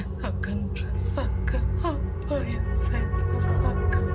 yang akan merasakan apa yang saya rasakan.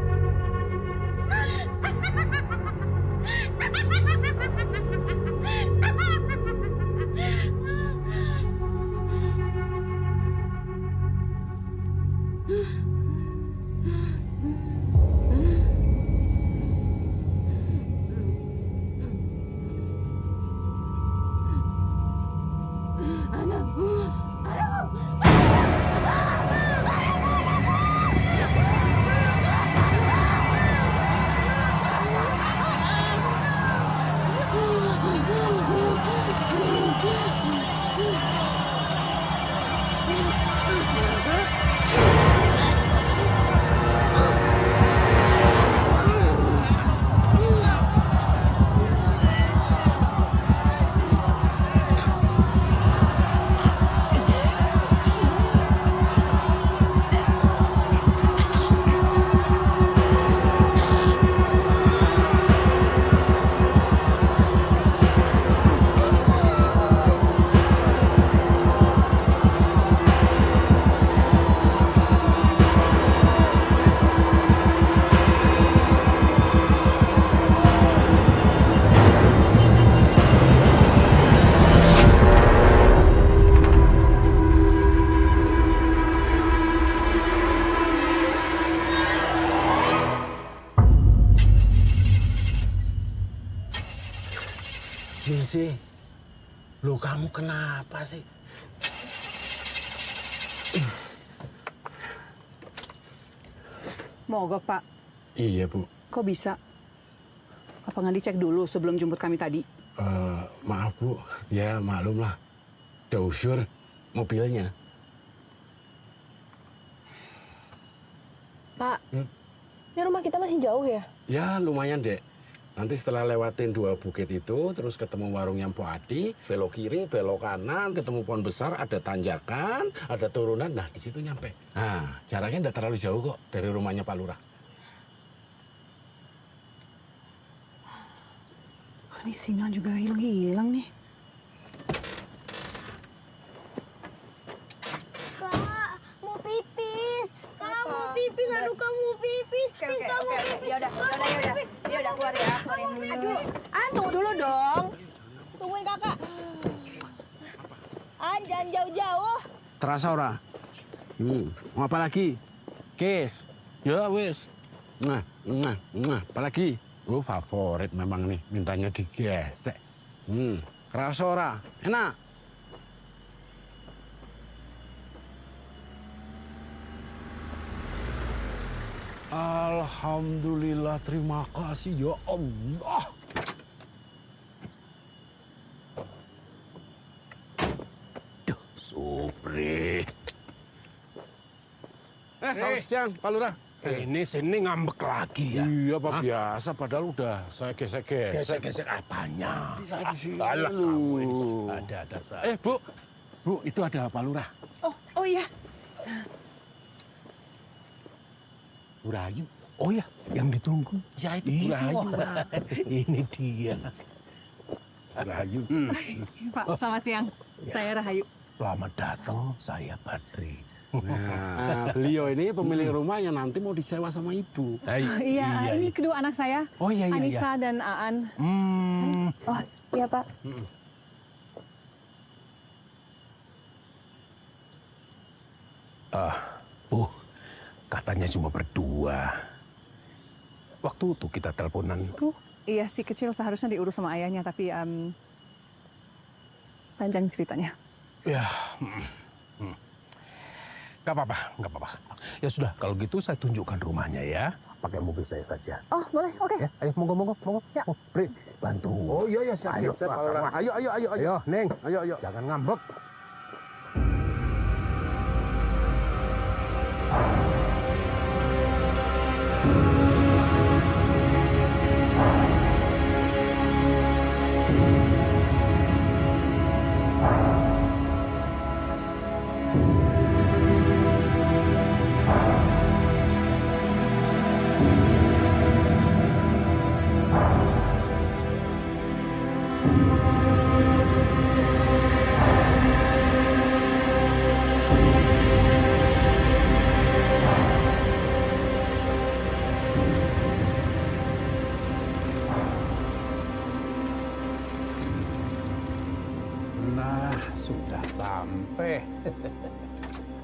Sih, lo kamu kenapa sih? Mogok, Pak. Iya, Bu. Kok bisa? Apa nggak dicek dulu sebelum jemput kami tadi? Maaf, Bu. Ya, maklum lah. Udah usur mobilnya. Pak, ini rumah kita masih jauh ya? Ya, lumayan, Dek. Nanti setelah lewatin 2 bukit itu, terus ketemu warungnya Mpok Adi, belok kiri, belok kanan, ketemu pohon besar, ada tanjakan, ada turunan, nah di situ nyampe. Nah, jaraknya nggak terlalu jauh kok dari rumahnya Pak Lurah. Ini sinyal juga hilang-hilang nih. Kak, mau pipis. Kak, mau pipis. Aduh, kamu mau pipis. Oke. Ya udah keluar ya. Aduh, tunggu dulu dong. Tungguin kakak. Jangan jauh-jauh. Terasa ora? Mau apa lagi? Kes. Ya wis. Nah, apa lagi? Oh, favorit memang nih, mintanya digesek. Kerasa ora? Enak. Alhamdulillah, terima kasih ya Allah. Duh, Supri. Selamat siang, Pak Lurah. Ini sini ngambek lagi ya? Iya, Pak, biasa. Padahal udah saya gesek-gesek. Gesek-gesek apanya? Saya di sini Alah, dulu. kamu ini ada saja. Bu, itu ada Pak Lurah. Oh iya. Bu Rahayu. Oh ya, yang ditunggu. Ya, itu Bu Rahayu. Ini dia. Bu Rahayu. Pak, selamat siang. Saya Rahayu. Selamat datang, saya Badri. Nah, beliau ini pemilik rumah yang nanti mau disewa sama Ibu. Iya, ini kedua anak saya. Oh iya. Anissa dan Aan. Oh, iya Pak. Bu, katanya cuma berdua. Waktu itu kita teleponan. Iya, si kecil seharusnya diurus sama ayahnya, tapi panjang ceritanya. Ya, nggak apa-apa. Ya sudah, kalau gitu saya tunjukkan rumahnya ya. Pakai mobil saya saja. Oh, boleh, oke. Ya, ayo, monggo. Ya. Bri, bantu. Oh iya, siap. Ayo, Ayo, Neng. Ayo. Jangan ngambek.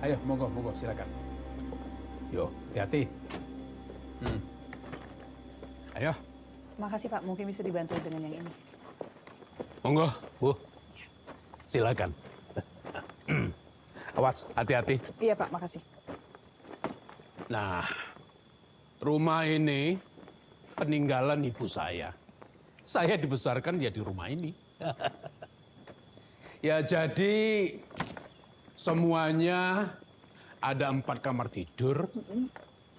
Ayo, monggo, silakan. Yo, hati-hati. Ayo, Makasih Pak, mungkin bisa dibantu dengan yang ini. monggo, Bu. Silakan. Awas, hati-hati. Iya Pak, makasih. Nah, rumah ini peninggalan ibu saya. Saya dibesarkan ya di rumah ini. Ya jadi semuanya ada 4 kamar tidur,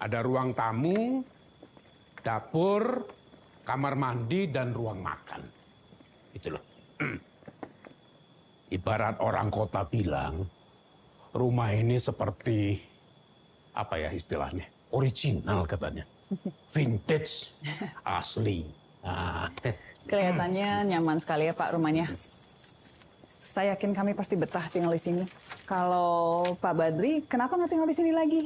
ada ruang tamu, dapur, kamar mandi, dan ruang makan. Itu loh. Ibarat orang kota bilang, rumah ini seperti, apa ya istilahnya, original katanya. Vintage, asli. Nah, Kelihatannya nyaman sekali ya Pak rumahnya. Saya yakin kami pasti betah tinggal di sini. Kalau Pak Badri, kenapa nggak tinggal di sini lagi?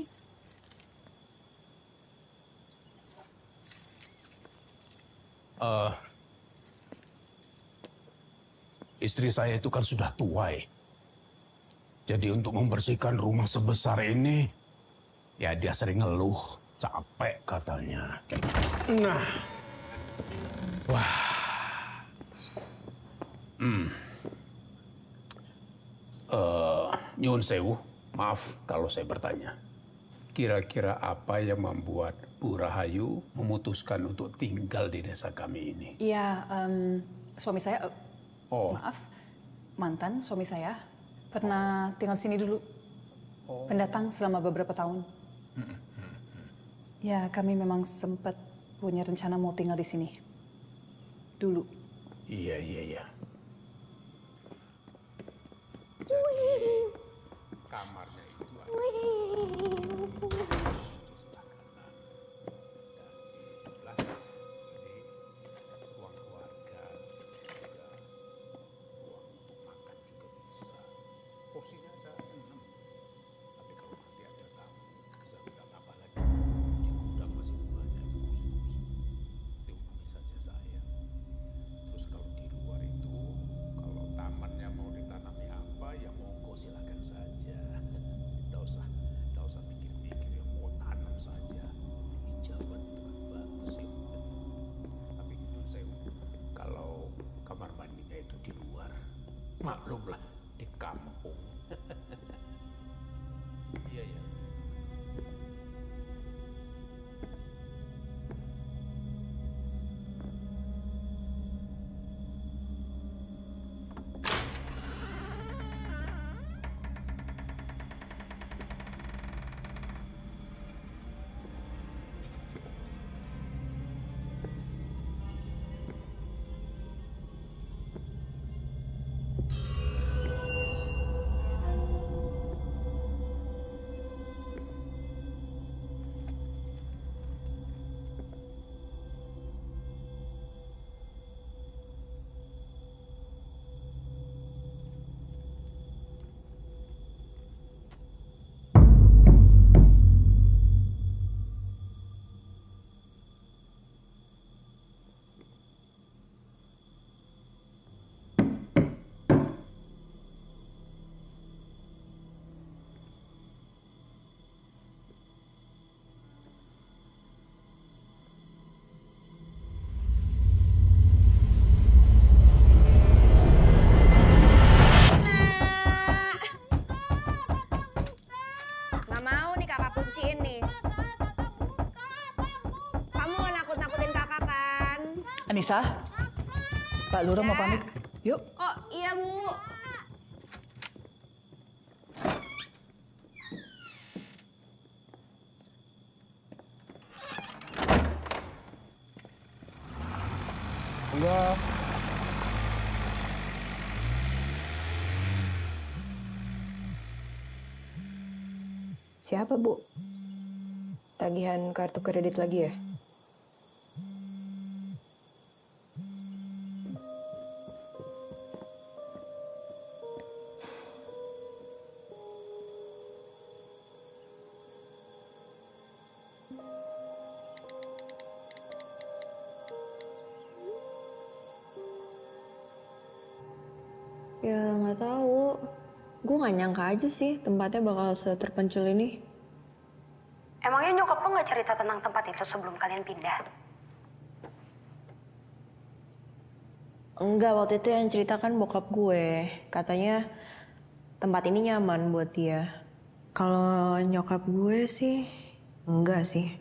istri saya itu kan sudah tua ya. Jadi untuk membersihkan rumah sebesar ini, ya dia sering ngeluh, capek katanya. Nah, wah. Nyun sewu, maaf kalau saya bertanya. Kira-kira apa yang membuat Bu Rahayu memutuskan untuk tinggal di desa kami ini? Iya, suami saya, Oh, maaf, mantan suami saya pernah tinggal di sini dulu. Pendatang selama beberapa tahun. Ya, kami memang sempat punya rencana mau tinggal di sini. Dulu. iya. Jadi, kamarnya itu ada di sebelah kanan. Dan di belakang ini ruang keluarga, juga ruang untuk makan juga bisa. Porsinya ada 6. Tapi kalau nanti ada tamu, bisa undang apa lagi? Di gudang masih banyak kursi-kursi. Dihubungi saja saya. Terus kalau di luar itu, kalau tamannya mau ditanami apa, ya monggo silakan saja. Nggak usah mikir-mikir, ya mau tanam saja. Hijauan itu kan bagus ya. Tapi nyun sewu, kalau kamar mandinya itu di luar, maklumlah di kampung. Iya ya. Nggak mau nih kakak kunciin nih. Kamu nggak nakut-nakutin kakak kan? Anissa, Pak Lurah mau pamit. Yuk. Oh iya Bu. Enggak. Siapa, Bu? Tagihan kartu kredit lagi ya? Ya, nggak tahu. Gue gak nyangka aja sih tempatnya bakal seterpencil ini. Emangnya nyokap lo nggak cerita tentang tempat itu sebelum kalian pindah? Enggak, waktu itu yang ceritakan bokap gue. Katanya tempat ini nyaman buat dia. Kalau nyokap gue sih, enggak sih.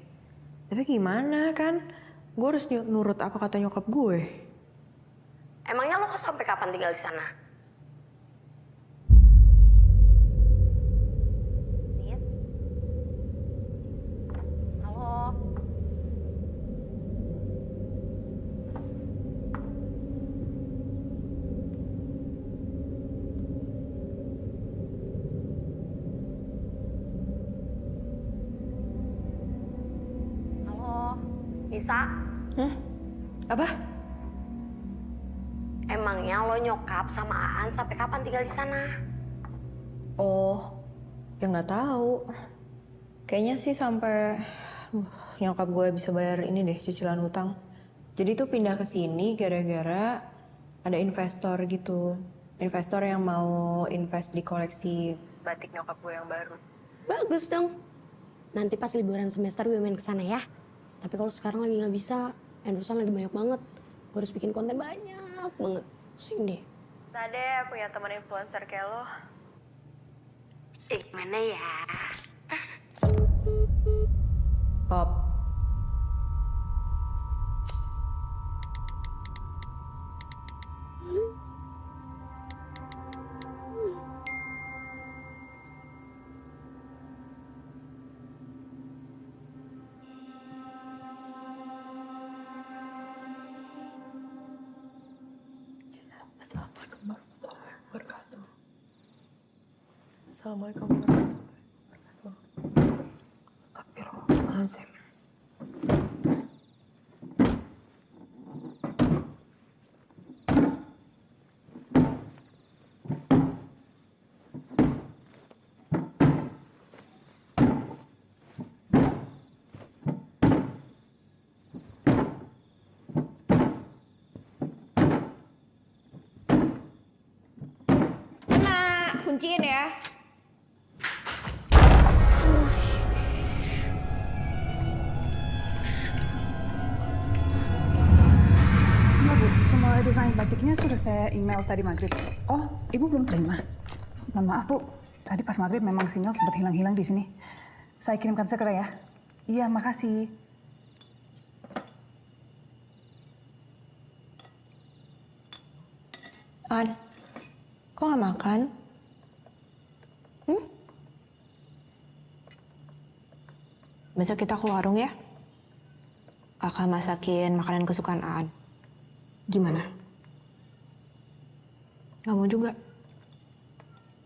Tapi gimana kan? Gue harus nurut apa kata nyokap gue. Emangnya lo sampai kapan tinggal di sana? Nis? Halo? Halo? Nisa? Apa? Emangnya lo nyokap sama Aan sampai kapan tinggal di sana? Oh, ya nggak tahu. Kayaknya sih sampai nyokap gue bisa bayar ini deh, cicilan hutang. Jadi tuh pindah ke sini gara-gara ada investor gitu. Investor yang mau invest di koleksi batik nyokap gue yang baru. Bagus dong. Nanti pas liburan semester gue main ke sana ya. Tapi kalau sekarang lagi nggak bisa, endorsean lagi banyak banget. Gue harus bikin konten banyak banget. Pusing deh. Nah deh, punya teman influencer kayak lo. Mana ya? Pop. Assalamualaikum warahmatullahi wabarakatuh. Assalamualaikum warahmatullahi wabarakatuh. Astagfirullahaladzim. Kunciin ya. Enggak, Bu. Semua desain batiknya sudah saya email tadi maghrib. Oh, Ibu belum terima? Mohon maaf, Bu. Tadi pas maghrib memang sinyal sempat hilang-hilang di sini. Saya kirimkan segera ya. Iya, makasih. An, kok nggak makan? Besok kita ke warung ya. Kakak masakin makanan kesukaan Aan. Gimana? Nggak mau juga.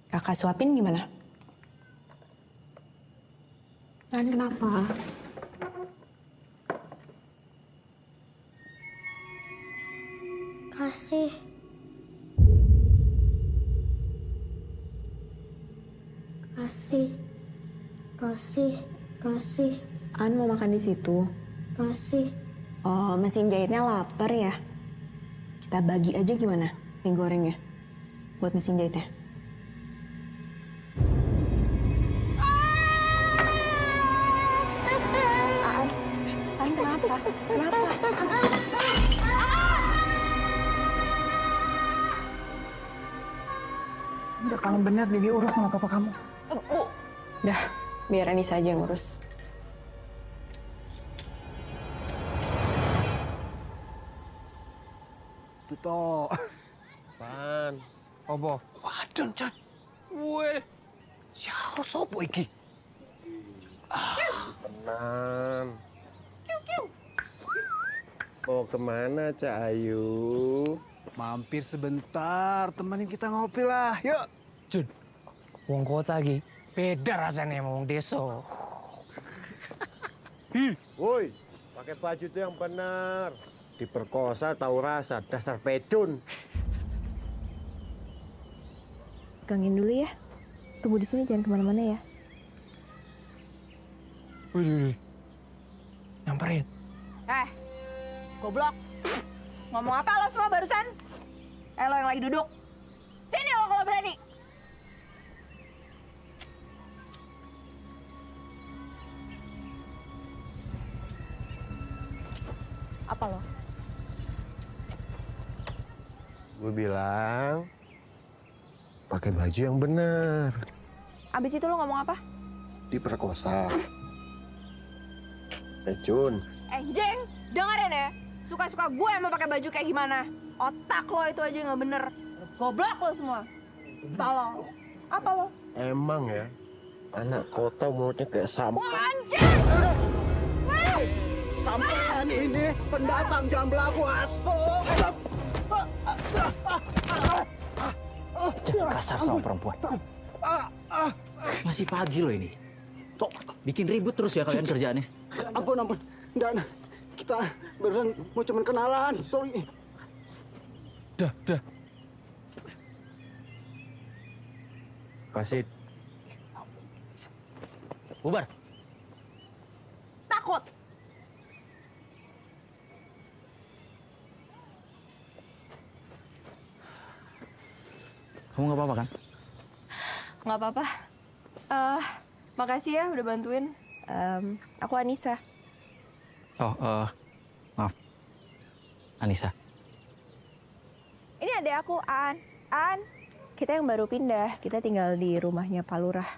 Kakak suapin gimana? Aan, kenapa? Kasih. Kasih. Aan mau makan di situ. Kasih. Oh, mesin jahitnya lapar ya? Kita bagi aja gimana mie gorengnya buat mesin jahitnya. Aan kenapa? Udah paling benar diurus sama papa kamu. Udah, biar Anissa aja yang ngurus. Tuto. Pan. Apa? Waduh, Chan. Weh. Siapa sopo iki? Tenang. Mau kemana, Cak Ayu? Mampir sebentar, temenin kita ngopi lah. Yuk. Jun, wong kota lagi. Beda rasanya sama wong desa. Woi, pakai baju itu yang benar. Diperkosa tahu rasa, dasar pedun. Pegangin dulu ya. Tunggu di sini, jangan kemana-mana ya. Wih. Nyamperin. Goblok. Ngomong apa lo semua barusan? Lo yang lagi duduk. Sini lo kalau berani. Apa lo? Gue bilang pakai baju yang bener. Abis itu lo ngomong apa? Diperkosa. Jun. Jeng, dengerin ya. Suka-suka gue yang mau pakai baju kayak gimana. Otak lo itu aja nggak bener. Goblok lo semua. Tolong. Apa lo? Emang ya, anak kota mulutnya kayak sampah. Wah, anjing! Sampean ini pendatang jambelaku asuk. Jangan kasar sama perempuan. Masih pagi loh ini. Kok bikin ribut terus ya kalian kerjaannya? Ampun. Enggak. Kita beneran mau cuman kenalan. Sorry. Dah. Kasih. Bubar. Takut. Kamu nggak apa-apa kan? Nggak apa-apa. Makasih ya udah bantuin. Aku Anissa. Oh, maaf. Anissa. Ini adek aku, An. An, kita yang baru pindah. Kita tinggal di rumahnya Pak Lurah.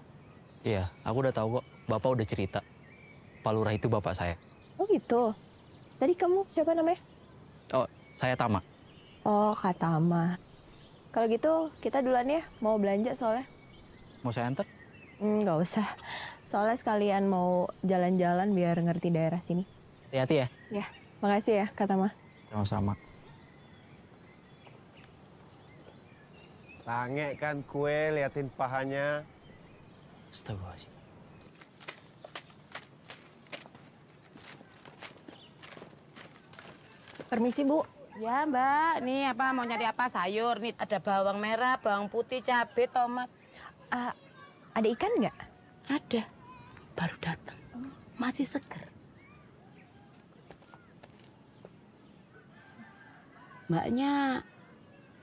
Iya, aku udah tahu kok. Bapak udah cerita. Pak Lurah itu bapak saya. Oh gitu. Tadi kamu siapa namanya? Oh, saya Tama. Oh, Kak Tama. Kalau gitu kita duluan ya. Mau belanja soalnya. Mau saya antar? Nggak usah. Soalnya sekalian mau jalan-jalan biar ngerti daerah sini. Hati-hati ya. Ya, makasih ya Kak Tama. Sama-sama. Sange kan kue liatin pahanya. Astagfirullahaladzim. Permisi Bu. Ya Mbak, nih apa mau nyari apa sayur? Nih ada bawang merah, bawang putih, cabai, tomat. Ada ikan nggak? Ada, baru datang, masih seger. Mbaknya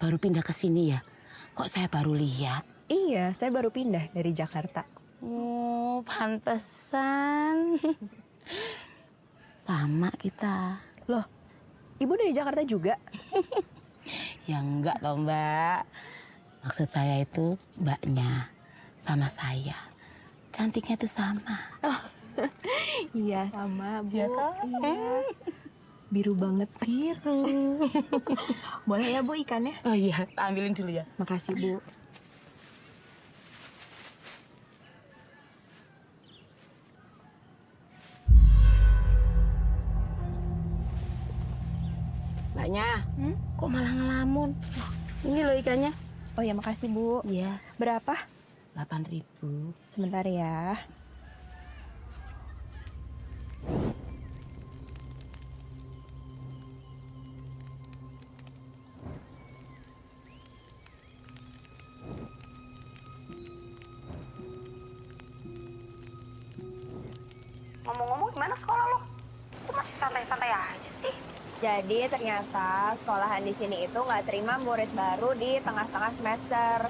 baru pindah ke sini ya? Kok saya baru lihat? Iya, saya baru pindah dari Jakarta. Oh, pantesan. Sama kita. Loh, Ibu dari Jakarta juga? Ya enggak toh Mbak. Maksud saya itu mbaknya sama saya. Cantiknya itu sama. Oh, iya sama Bu. Iya toh? Iya. Biru banget. Biru. Boleh ya Bu ikannya? Oh iya, ambilin dulu ya. Makasih Bu. Mbaknya, kok malah ngelamun? Ini loh ikannya. Oh ya makasih Bu. Iya. Berapa? 8.000. Sebentar ya. Ngomong-ngomong gimana sekolah lo? Kok masih santai-santai aja sih? Jadi ternyata sekolahan di sini itu nggak terima murid baru di tengah-tengah semester.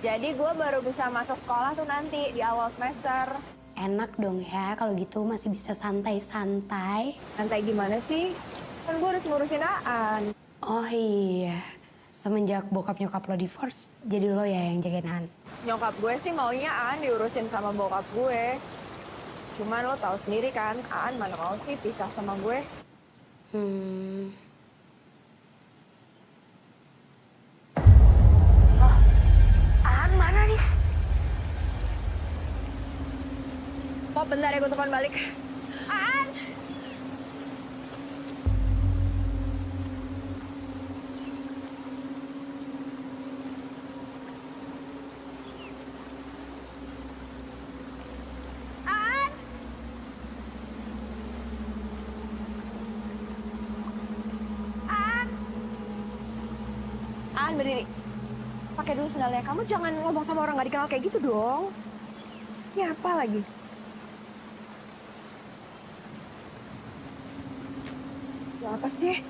Jadi gue baru bisa masuk sekolah tuh nanti di awal semester. Enak dong ya kalau gitu masih bisa santai-santai. Santai gimana sih? Kan gue harus ngurusin Aan. Oh iya, semenjak bokap nyokap lo divorce, jadi lo ya yang jagain Aan. Nyokap gue sih maunya Aan diurusin sama bokap gue. Cuman lo tahu sendiri kan, Aan mana mau sih pisah sama gue. Aan mana nih? Kok bentar ya gue telepon balik. Aan! Aan berdiri. Pakai dulu sendalnya. Kamu jangan ngomong sama orang gak dikenal kayak gitu dong. Ini apa lagi? Ya apa sih?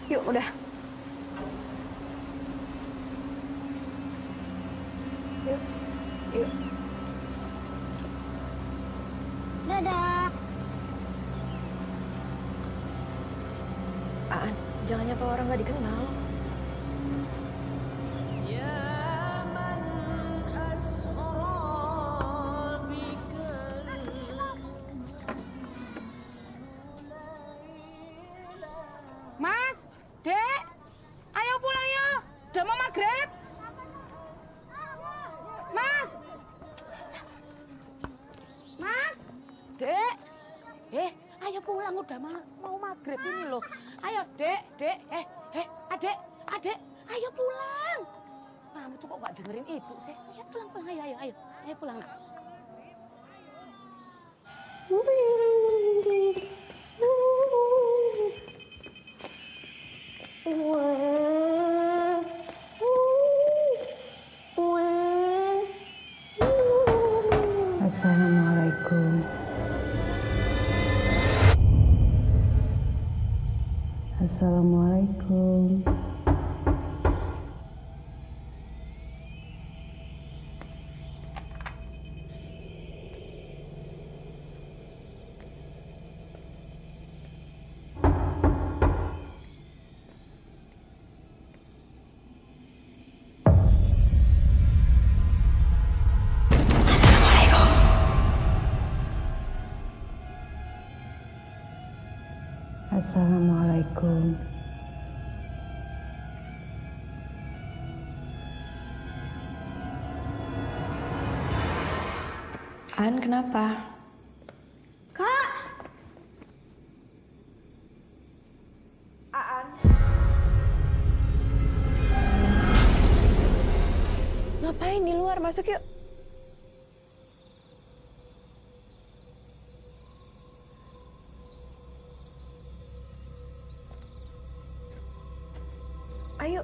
Yuk, udah. Yuk. Yuk. Dadah. ke orang nggak dikenal. Mas, Dek, ayo pulang yuk. Udah mau maghrib. Mas, Mas, Dek, ayo pulang udah mau maghrib ini loh. Ayo, Dek, Adek, ayo pulang. Kamu tuh kok nggak dengerin ibu sih? Ayo pulang, ayo pulang nak. Assalamualaikum. Assalamualaikum. Assalamualaikum. An, kenapa? Kak! Aan. Ngapain di luar? Masuk yuk. Ayo.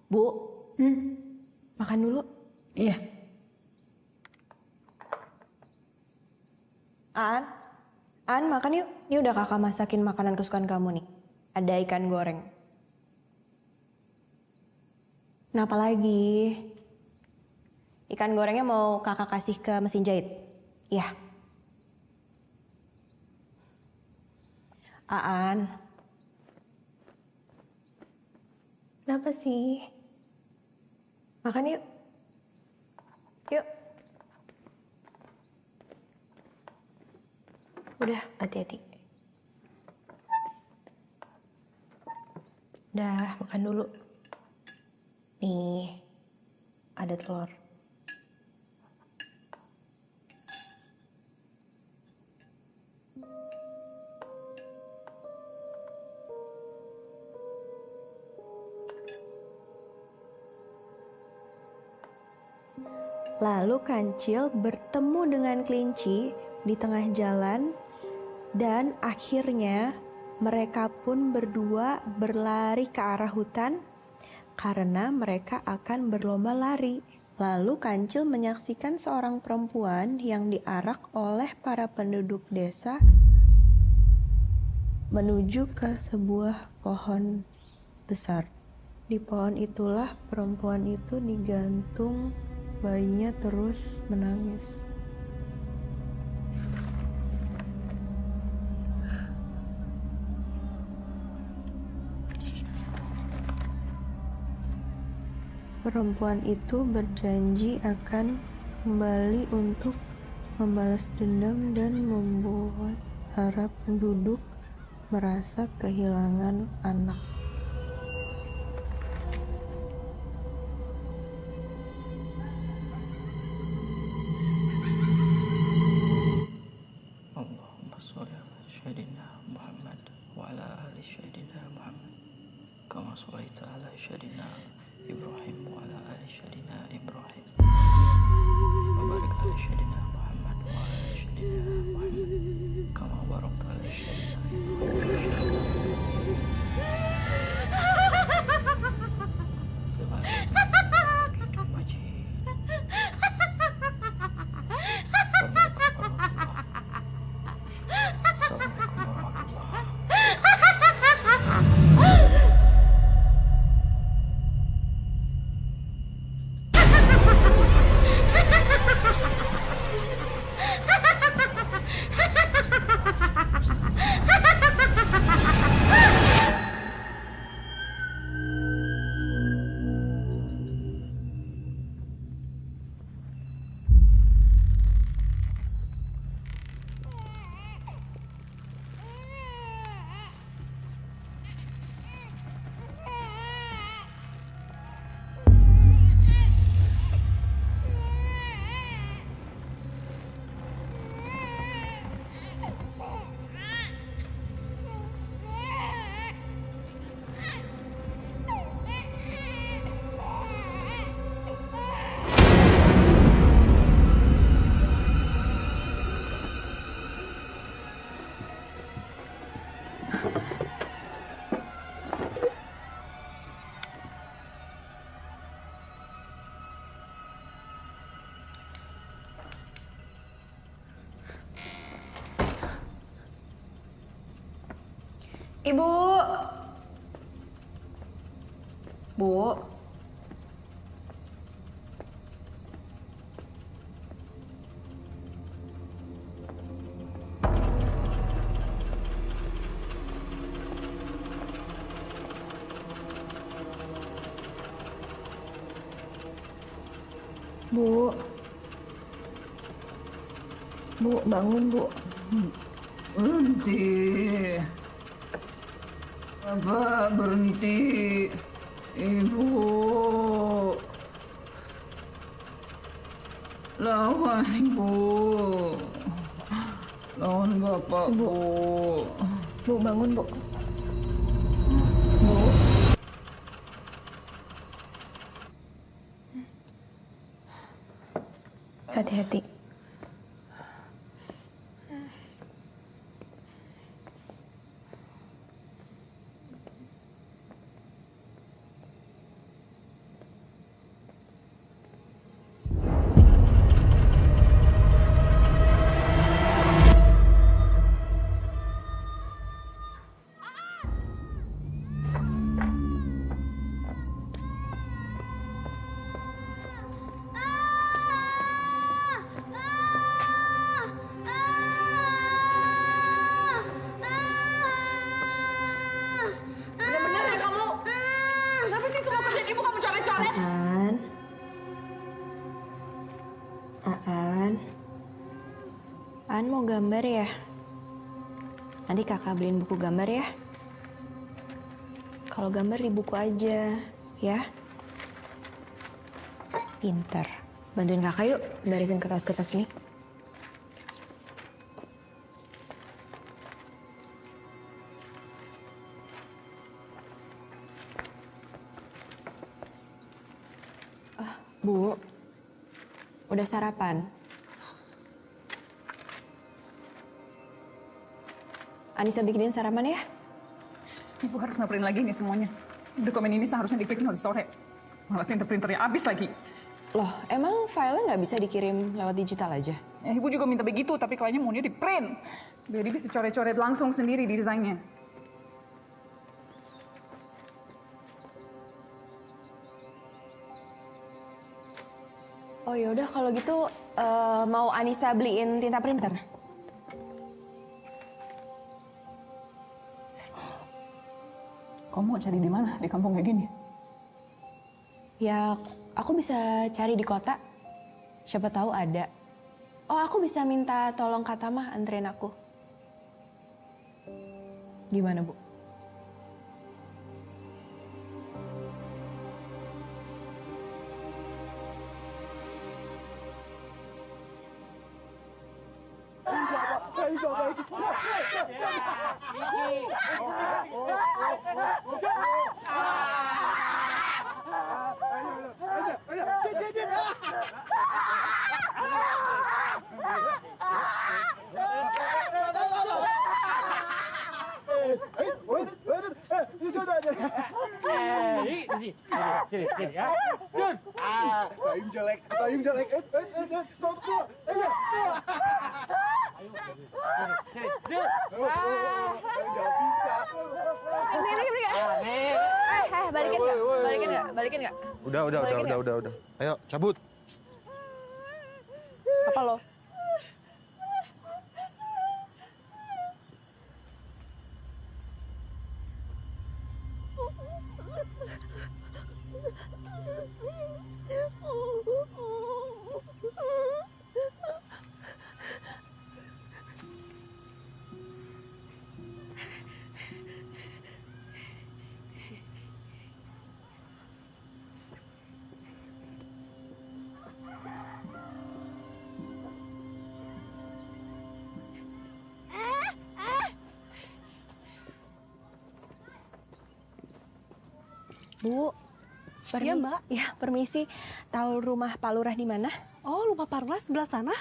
Bu, makan dulu. Iya. An, makan yuk. Ini udah kakak masakin makanan kesukaan kamu nih. Ada ikan goreng. Kenapa lagi? Ikan gorengnya mau kakak kasih ke mesin jahit? Iya. Aan. Kenapa sih? Makan yuk. Yuk. Udah, hati-hati. Udah, makan dulu. Nih, ada telur. Lalu Kancil bertemu dengan Kelinci di tengah jalan dan akhirnya mereka pun berdua berlari ke arah hutan karena mereka akan berlomba lari. Lalu Kancil menyaksikan seorang perempuan yang diarak oleh para penduduk desa menuju ke sebuah pohon besar. Di pohon itulah perempuan itu digantung. Bayinya terus menangis. Perempuan itu berjanji akan kembali untuk membalas dendam dan membuat para penduduk merasa kehilangan anak. صليت على سيدنا إبراهيم وعلى آل سيدنا إبراهيم وبارك على سيدنا محمد وعلى آل سيدنا محمد كما باركت على سيدنا إبراهيم Ibu. Bu. Bu. Bu, bangun, Bu. Berhenti. Bapak berhenti. Ibu. Lawan Ibu. Lawan Bapak, Bu. Bu, bangun, Bu. Bu. Hati-hati. Bener-bener ya kamu. Kenapa sih semua kerjaan ibu kamu coret-coret? Aan mau gambar ya? Nanti kakak beliin buku gambar ya? Kalau gambar di buku aja, ya? Pinter. Bantuin kakak yuk, barisin kertas-kertas ini. Bu, udah sarapan? Anissa bikinin sarapan ya? Ibu harus ngapain lagi ini semuanya. Dokumen ini seharusnya di-print hari sore. Malah printernya habis lagi. Loh, emang filenya nggak bisa dikirim lewat digital aja? Ibu juga minta begitu, tapi kliennya maunya di-print. Jadi bisa coret-coret langsung sendiri di desainnya. Oh yaudah kalau gitu mau Anissa beliin tinta printer? Kamu mau cari di mana? Di kampung kayak gini? Ya, aku bisa cari di kota. Siapa tahu ada. Oh, aku bisa minta tolong Kak Tamah anterin aku. Gimana, Bu? Sini ya. Jun. Payung jelek. Stop. Ayo. Sini. Jun. Enggak bisa. Balikin nggak? Udah. Ayo, cabut. Apa lo? Bu, Iya, Mbak. Ya, permisi. Tahu rumah Pak Lurah di mana? Oh, lupa Pak Lurah sebelah sana?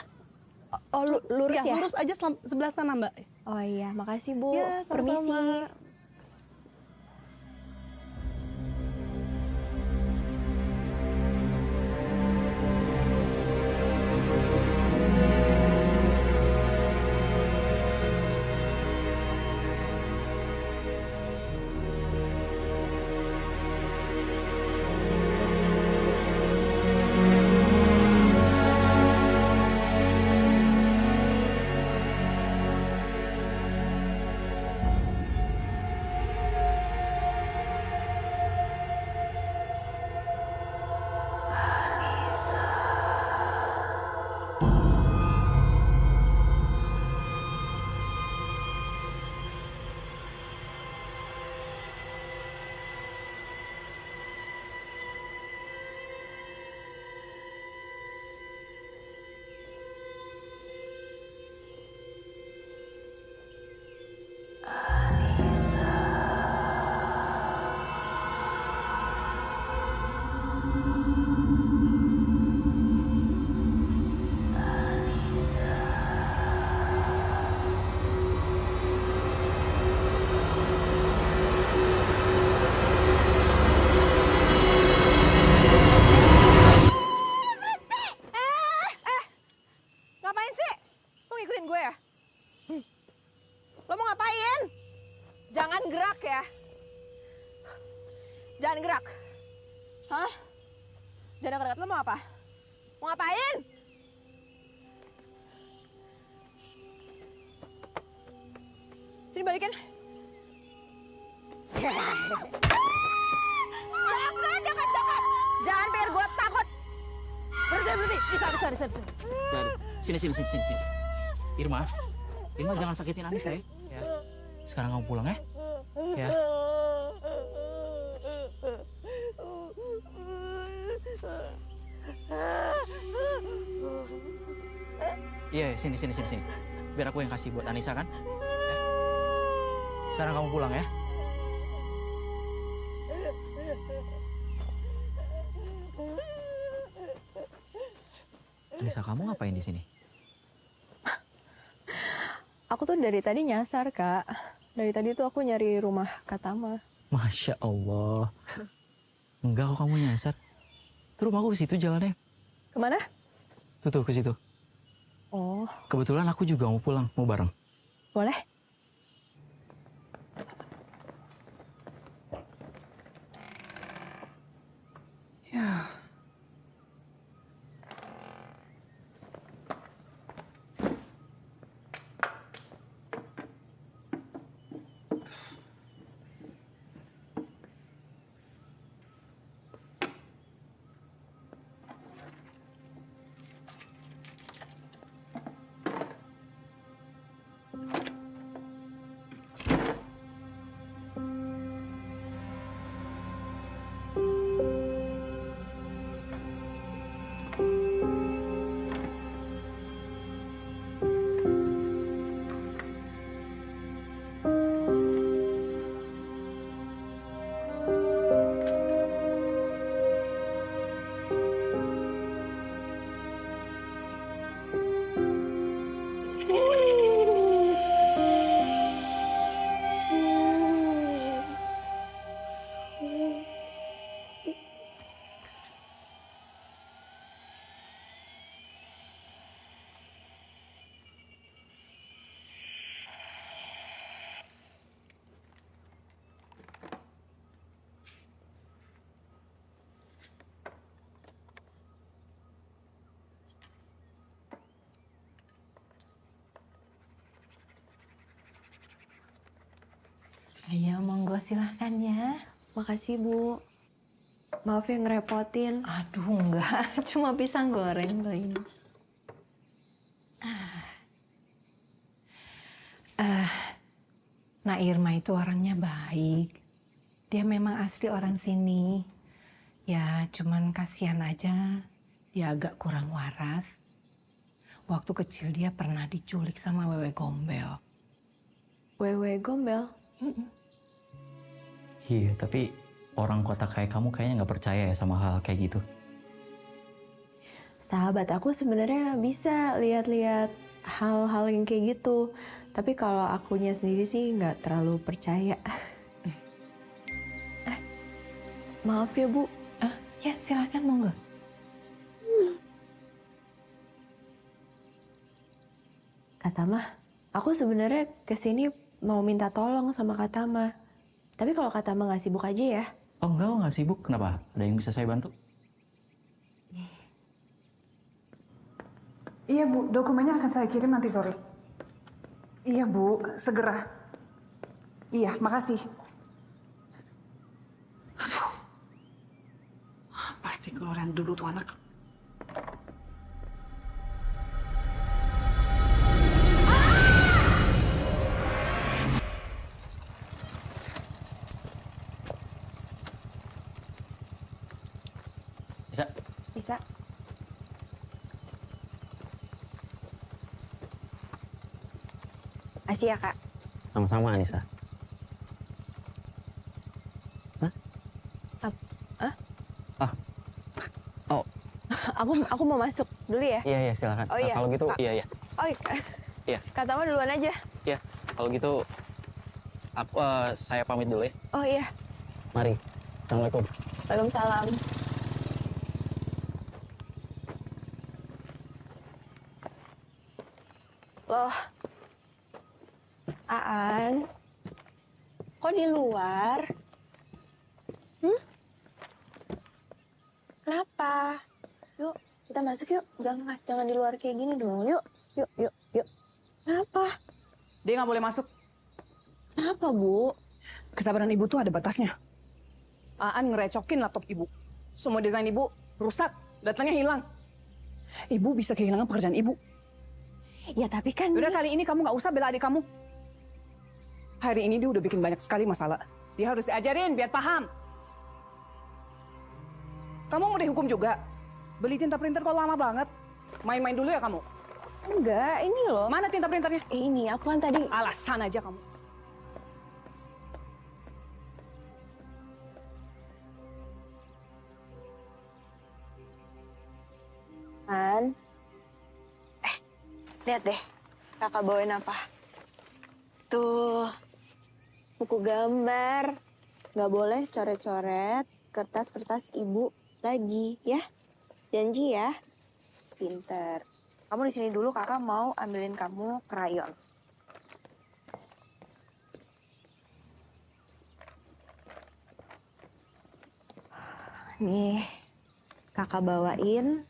Oh, lurus ya? Lurus aja sebelah sana, Mbak. Oh iya, makasih Bu. Ya, sama-sama. Permisi. Jangan gerak. Hah? Jangan dekat-dekat. Lo mau apa? Mau ngapain? Sini balikin. Jangan dekat-dekat. Jangan biar gue takut. Berhenti. Bisa. Sini. Irma jangan sakitin Anissa ya. Sekarang kamu pulang ya. Ya. Iya, sini. Biar aku yang kasih buat Anissa kan. Ya. Sekarang kamu pulang ya. Anissa, kamu ngapain di sini? Aku tuh dari tadi nyasar, Kak. Dari tadi tuh aku nyari rumah Katama. Masya Allah. Enggak kok kamu nyasar. Tuh rumahku ke situ jalannya. Kemana? Tuh ke situ. Oh. Kebetulan aku juga mau pulang, mau bareng. Boleh? Ya. Iya, monggo silahkan ya. Makasih, Bu. Maaf ya ngerepotin. Aduh, enggak. Cuma pisang goreng loh ini. Nah, Irma itu orangnya baik. Dia memang asli orang sini. Ya, cuman kasihan aja. Dia agak kurang waras. Waktu kecil dia pernah diculik sama Wewe Gombel. Wewe Gombel? Iya, tapi orang kota kayak kamu kayaknya nggak percaya ya sama hal kayak gitu. Sahabat aku sebenarnya bisa lihat-lihat hal-hal yang kayak gitu. Tapi kalau akunya sendiri sih nggak terlalu percaya. Maaf ya, Bu. Ya, silakan monggo. Katama, aku sebenarnya kesini mau minta tolong sama Katama. Tapi kalau Katama nggak sibuk aja ya. Oh enggak, nggak sibuk. Kenapa? Ada yang bisa saya bantu? Iya, Bu. Dokumennya akan saya kirim nanti sore. Iya, Bu. Segera. Iya, makasih. Aduh. Pasti keluaran dulu tuh anak. Bisa? Bisa. Asih ya, Kak. Sama-sama, Anissa. Oh. Aku mau masuk dulu ya. Iya, silakan. Oh, iya. Kalau gitu, iya. Oh, iya. Iya. Katama duluan aja. Iya. Kalau gitu, saya pamit dulu ya. Oh iya. Mari. Assalamualaikum. Waalaikumsalam. Loh, Aan, kok di luar? apa? Yuk, kita masuk yuk. Jangan di luar kayak gini dong. Yuk. Kenapa? Dia nggak boleh masuk. Kenapa, Bu? Kesabaran ibu tuh ada batasnya. Aan ngerecokin laptop ibu. Semua desain ibu rusak, datanya hilang. Ibu bisa kehilangan pekerjaan ibu. Ya tapi kan... Udah kali ini kamu nggak usah bela adik kamu. Hari ini dia udah bikin banyak sekali masalah. Dia harus diajarin biar paham. Kamu mau dihukum juga? Beli tinta printer kok lama banget? Main-main dulu ya kamu? Enggak, ini loh. Mana tinta printernya? Ini, aku kan tadi... Alasan aja kamu. An, lihat deh, kakak bawain apa? Tuh, buku gambar. Nggak boleh coret-coret kertas-kertas ibu lagi, ya? Janji ya? Pinter. Kamu di sini dulu, kakak mau ambilin kamu krayon. Nih, kakak bawain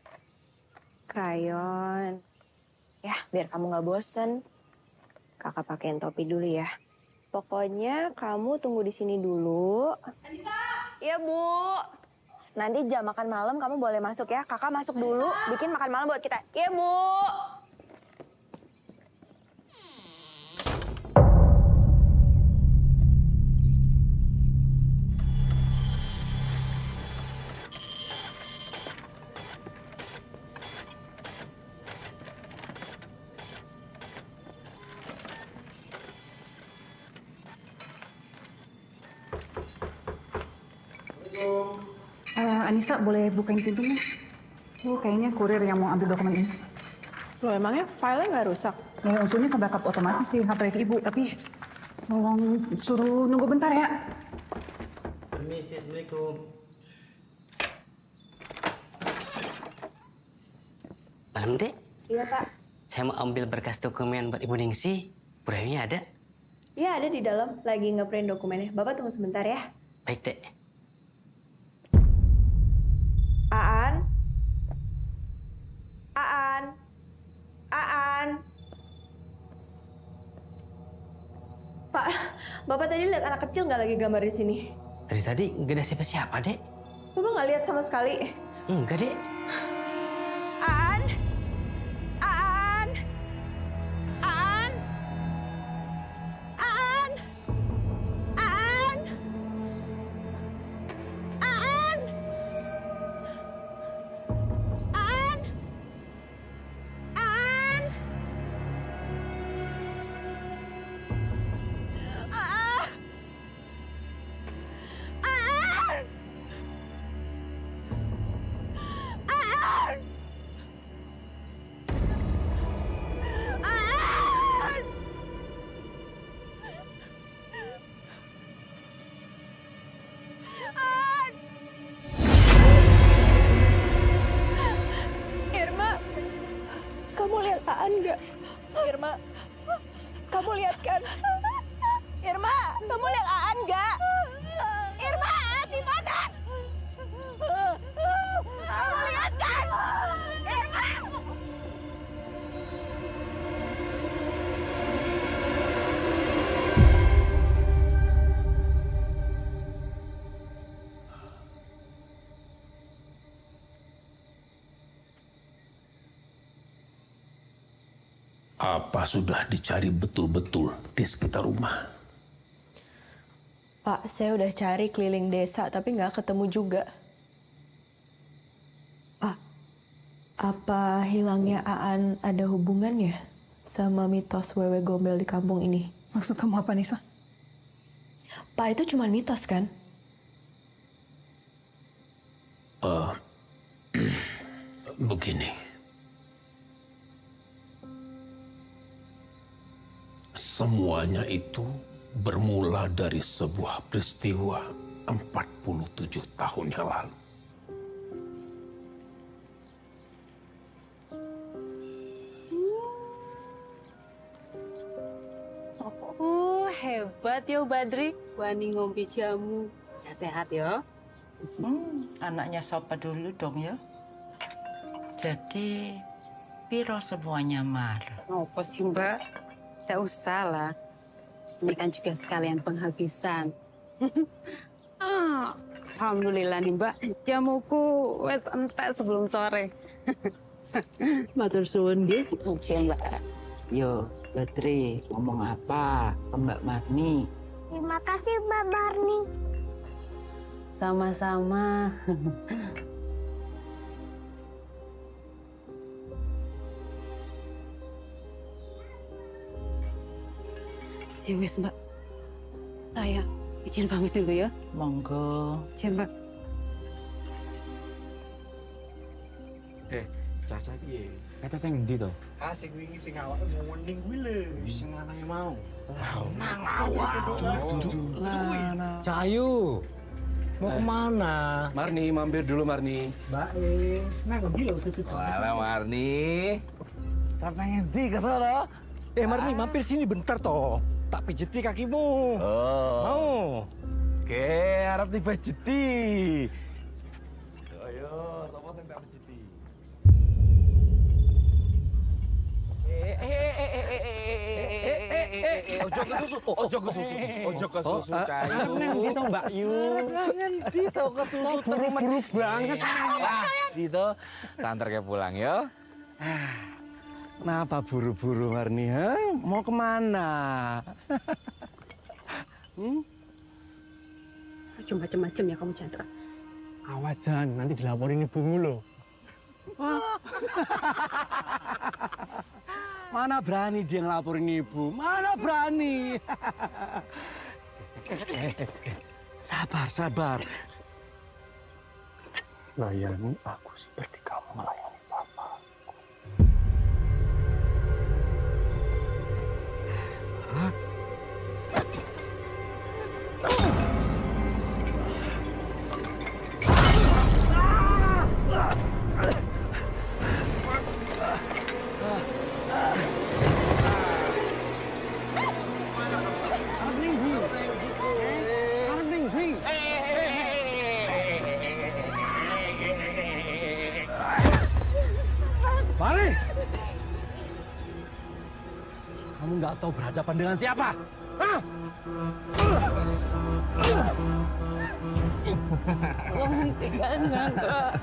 krayon. Ya, biar kamu nggak bosen. Kakak pakein topi dulu ya. Pokoknya kamu tunggu di sini dulu. Anissa! Iya, Bu. Nanti jam makan malam kamu boleh masuk ya. Kakak masuk dulu, bikin makan malam buat kita. Iya, Bu. Anissa, boleh bukain pintunya? Kayaknya kurir yang mau ambil dokumen ini. Loh, emangnya filenya nggak rusak? Ya, untungnya ke backup otomatis di hard drive ibu, tapi tolong suruh nunggu bentar ya. Permisi, Assalamualaikum. Malam, Dek. Iya, Pak. Saya mau ambil berkas dokumen buat Ibu Ningsi. Burayunya ada? Iya, ada di dalam. Lagi nge-print dokumennya. Bapak tunggu sebentar ya. Baik, Dek. Aan? Aan? Aan? Pak, Bapak tadi lihat anak kecil nggak lagi gambar di sini? Dari tadi nggak ada siapa-siapa, Dek. Bapak nggak lihat sama sekali? Enggak, Dek. Aan? Aan? Aan? Aan? Aan? Aan? Aan? Aan? Aan? Aan? Aan? Aan? Aan? Irma, kamu lihat Aan nggak? Irma, kamu lihat kan? Irma, kamu lihat Aan nggak? Irma, Aan di mana? Kamu lihat kan? Irma! Apa sudah dicari betul-betul di sekitar rumah? Pak, saya udah cari keliling desa tapi nggak ketemu juga. Pak, apa hilangnya Aan ada hubungannya sama mitos wewe gombel di kampung ini? Maksud kamu apa, Nisa? Pak, itu cuma mitos kan? Begini. Semuanya itu bermula dari sebuah peristiwa 47 tahun yang lalu. Hebat yo Badri, wani ngombe jamu. Ya sehat yo. Anaknya sapa dulu dong ya. Jadi, piro semuanya Mar? Apa sih Mbak? Tidak usah lah. Ini kan juga sekalian penghabisan. Alhamdulillah nih Mbak, jamuku wes entek sebelum sore. Matur suwun nggih. Oke Mbak. Yo, Badri, ngomong apa ke Mbak Marni? Terima kasih Mbak Marni. Sama-sama. Ya wes Mbak, saya izin pamit dulu ya. Monggo. Izin Mbak. Caca piye? Caca sing endi to? Ah sing wingi sing awake mau wening kuwi lho, sing lanange mau. Nang awak. Cahayu. Mau kemana? Marni, mampir dulu Marni. Mbak, nang ngendi lho tutup. Walah Marni. Karena ngendi kesel to? Marni, mampir sini bentar toh. Tak pijeti kakimu. Oh. Mau? Oke, harap dipijeti. Ayo, sapa sing tak pijeti? Ojo ke susu, Cahayu. Ngendi to Mbak Yu? Ngendi to ke susu Buru-buru banget. Gitu, tantar ke pulang ya. Kenapa buru-buru Marni? Mau kemana? Cuma macam-macam ya kamu Chandra. Awas Jan, nanti dilaporin ibumu loh. Mana berani dia ngelaporin ibu? Mana berani? Sabar, sabar. Layani aku seperti kamu melayani papa. Hah? Balik! Kamu nggak tahu berhadapan dengan siapa? Hah? Menghentikan Chandra.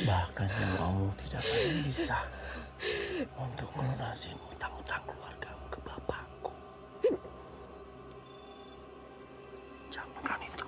Bahkan yang Allah tidak akan bisa untuk melunasi utang-utang keluargamu ke bapakku. Camkan itu.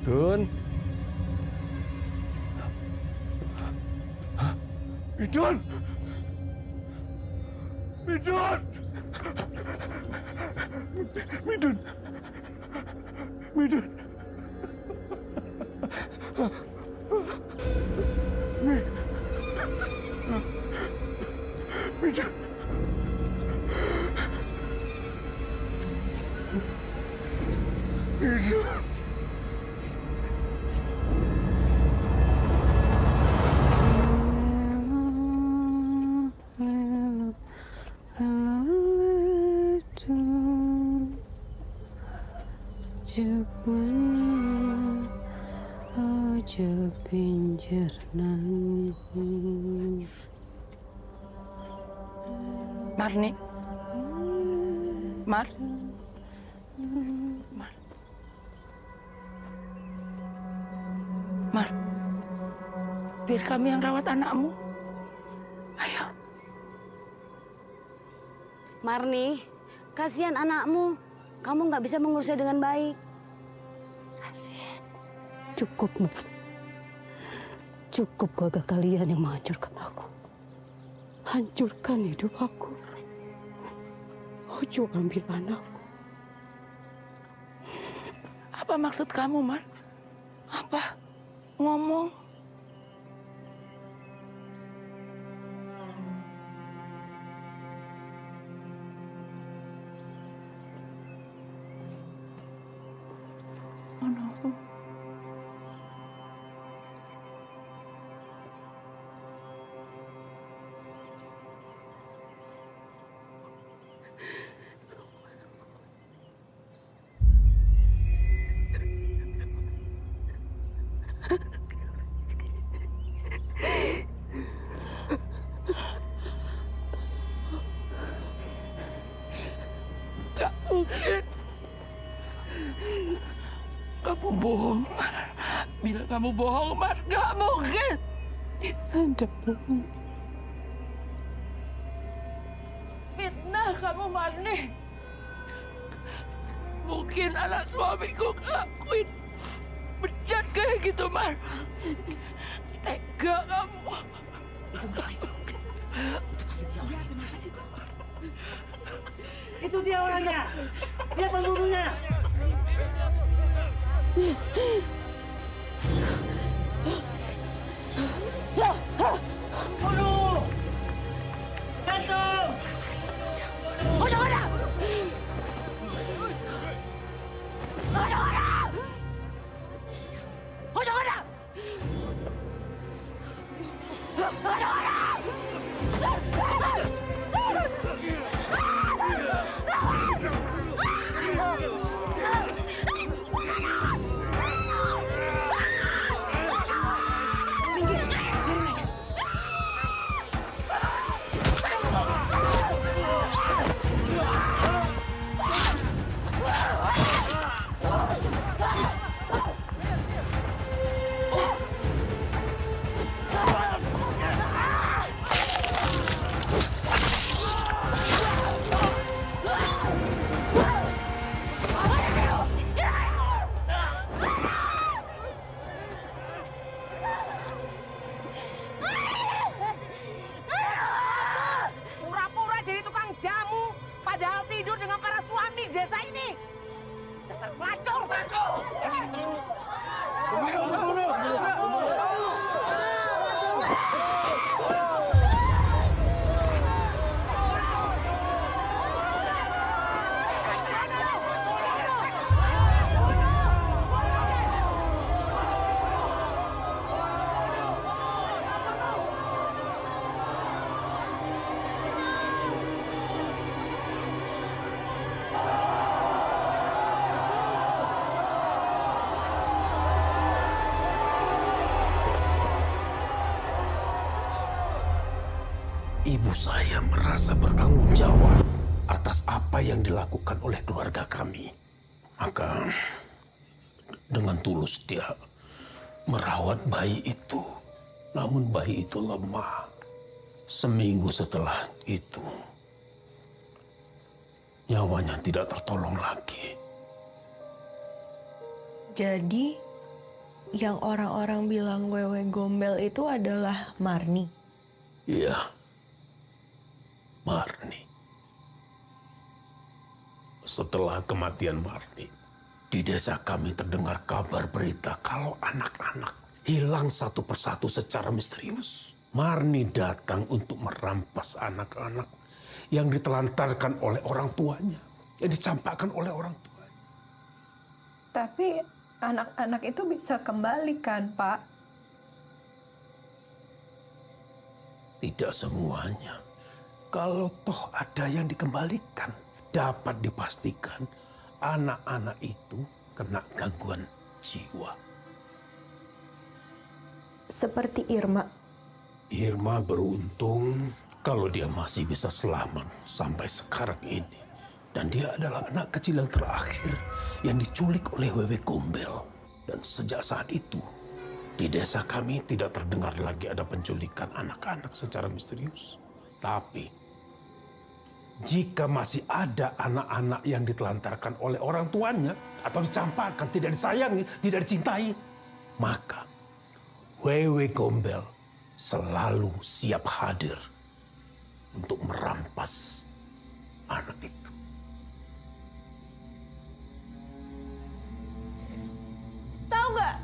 Dun. Midun. Midun. Midun. Midun. Midun. Midun. Ojo pinjer nang Marni. Mar. Mar. Mar. Biar kami yang rawat anakmu. Ayo. Marni, kasihan anakmu. Kamu nggak bisa mengurusnya dengan baik. Cukup, Mar. Cukup gagah kalian yang menghancurkan aku. Hancurkan hidup aku. Ojo ambil anakku. Apa maksud kamu, Mar? Apa? Ngomong. Gak mungkin. Kamu bohong. Bila kamu bohong, Mar, gak mungkin. Saya tidak bohong. kamu, Marni. Mungkin anak suamiku ngelakuin bejat kayak gitu, Mar. Tega kamu. Itu pasti dia orangnya. Kenapa sih itu? Itu dia orangnya. Dia pembunuhnya. Bunuh! Gantung! Oh, jangan ada! Oh, jangan ada! Oh, jangan ada! Oh, jangan ada! Pura-pura jadi tukang jamu, padahal tidur dengan para suami di desa ini. Dasar pelacur! Ibu saya merasa bertanggung jawab atas apa yang dilakukan oleh keluarga kami. Maka dengan tulus dia merawat bayi itu. Namun bayi itu lemah. Seminggu setelah itu, nyawanya tidak tertolong lagi. Jadi, yang orang-orang bilang Wewe Gombel itu adalah Marni? Iya, Marni. Setelah kematian Marni, di desa kami terdengar kabar berita kalau anak-anak hilang satu persatu secara misterius. Marni datang untuk merampas anak-anak yang ditelantarkan oleh orang tuanya, yang dicampakkan oleh orang tuanya. Tapi anak-anak itu bisa kembali kan, Pak? Tidak semuanya. Kalau toh ada yang dikembalikan, dapat dipastikan anak-anak itu kena gangguan jiwa. Seperti Irma. Irma beruntung kalau dia masih bisa selamat sampai sekarang ini. Dan dia adalah anak kecil yang terakhir yang diculik oleh Wewe Gombel. Dan sejak saat itu, di desa kami tidak terdengar lagi ada penculikan anak-anak secara misterius. Tapi, jika masih ada anak-anak yang ditelantarkan oleh orang tuanya atau dicampakkan, tidak disayangi, tidak dicintai, maka Wewe Gombel selalu siap hadir untuk merampas anak itu. Tahu nggak?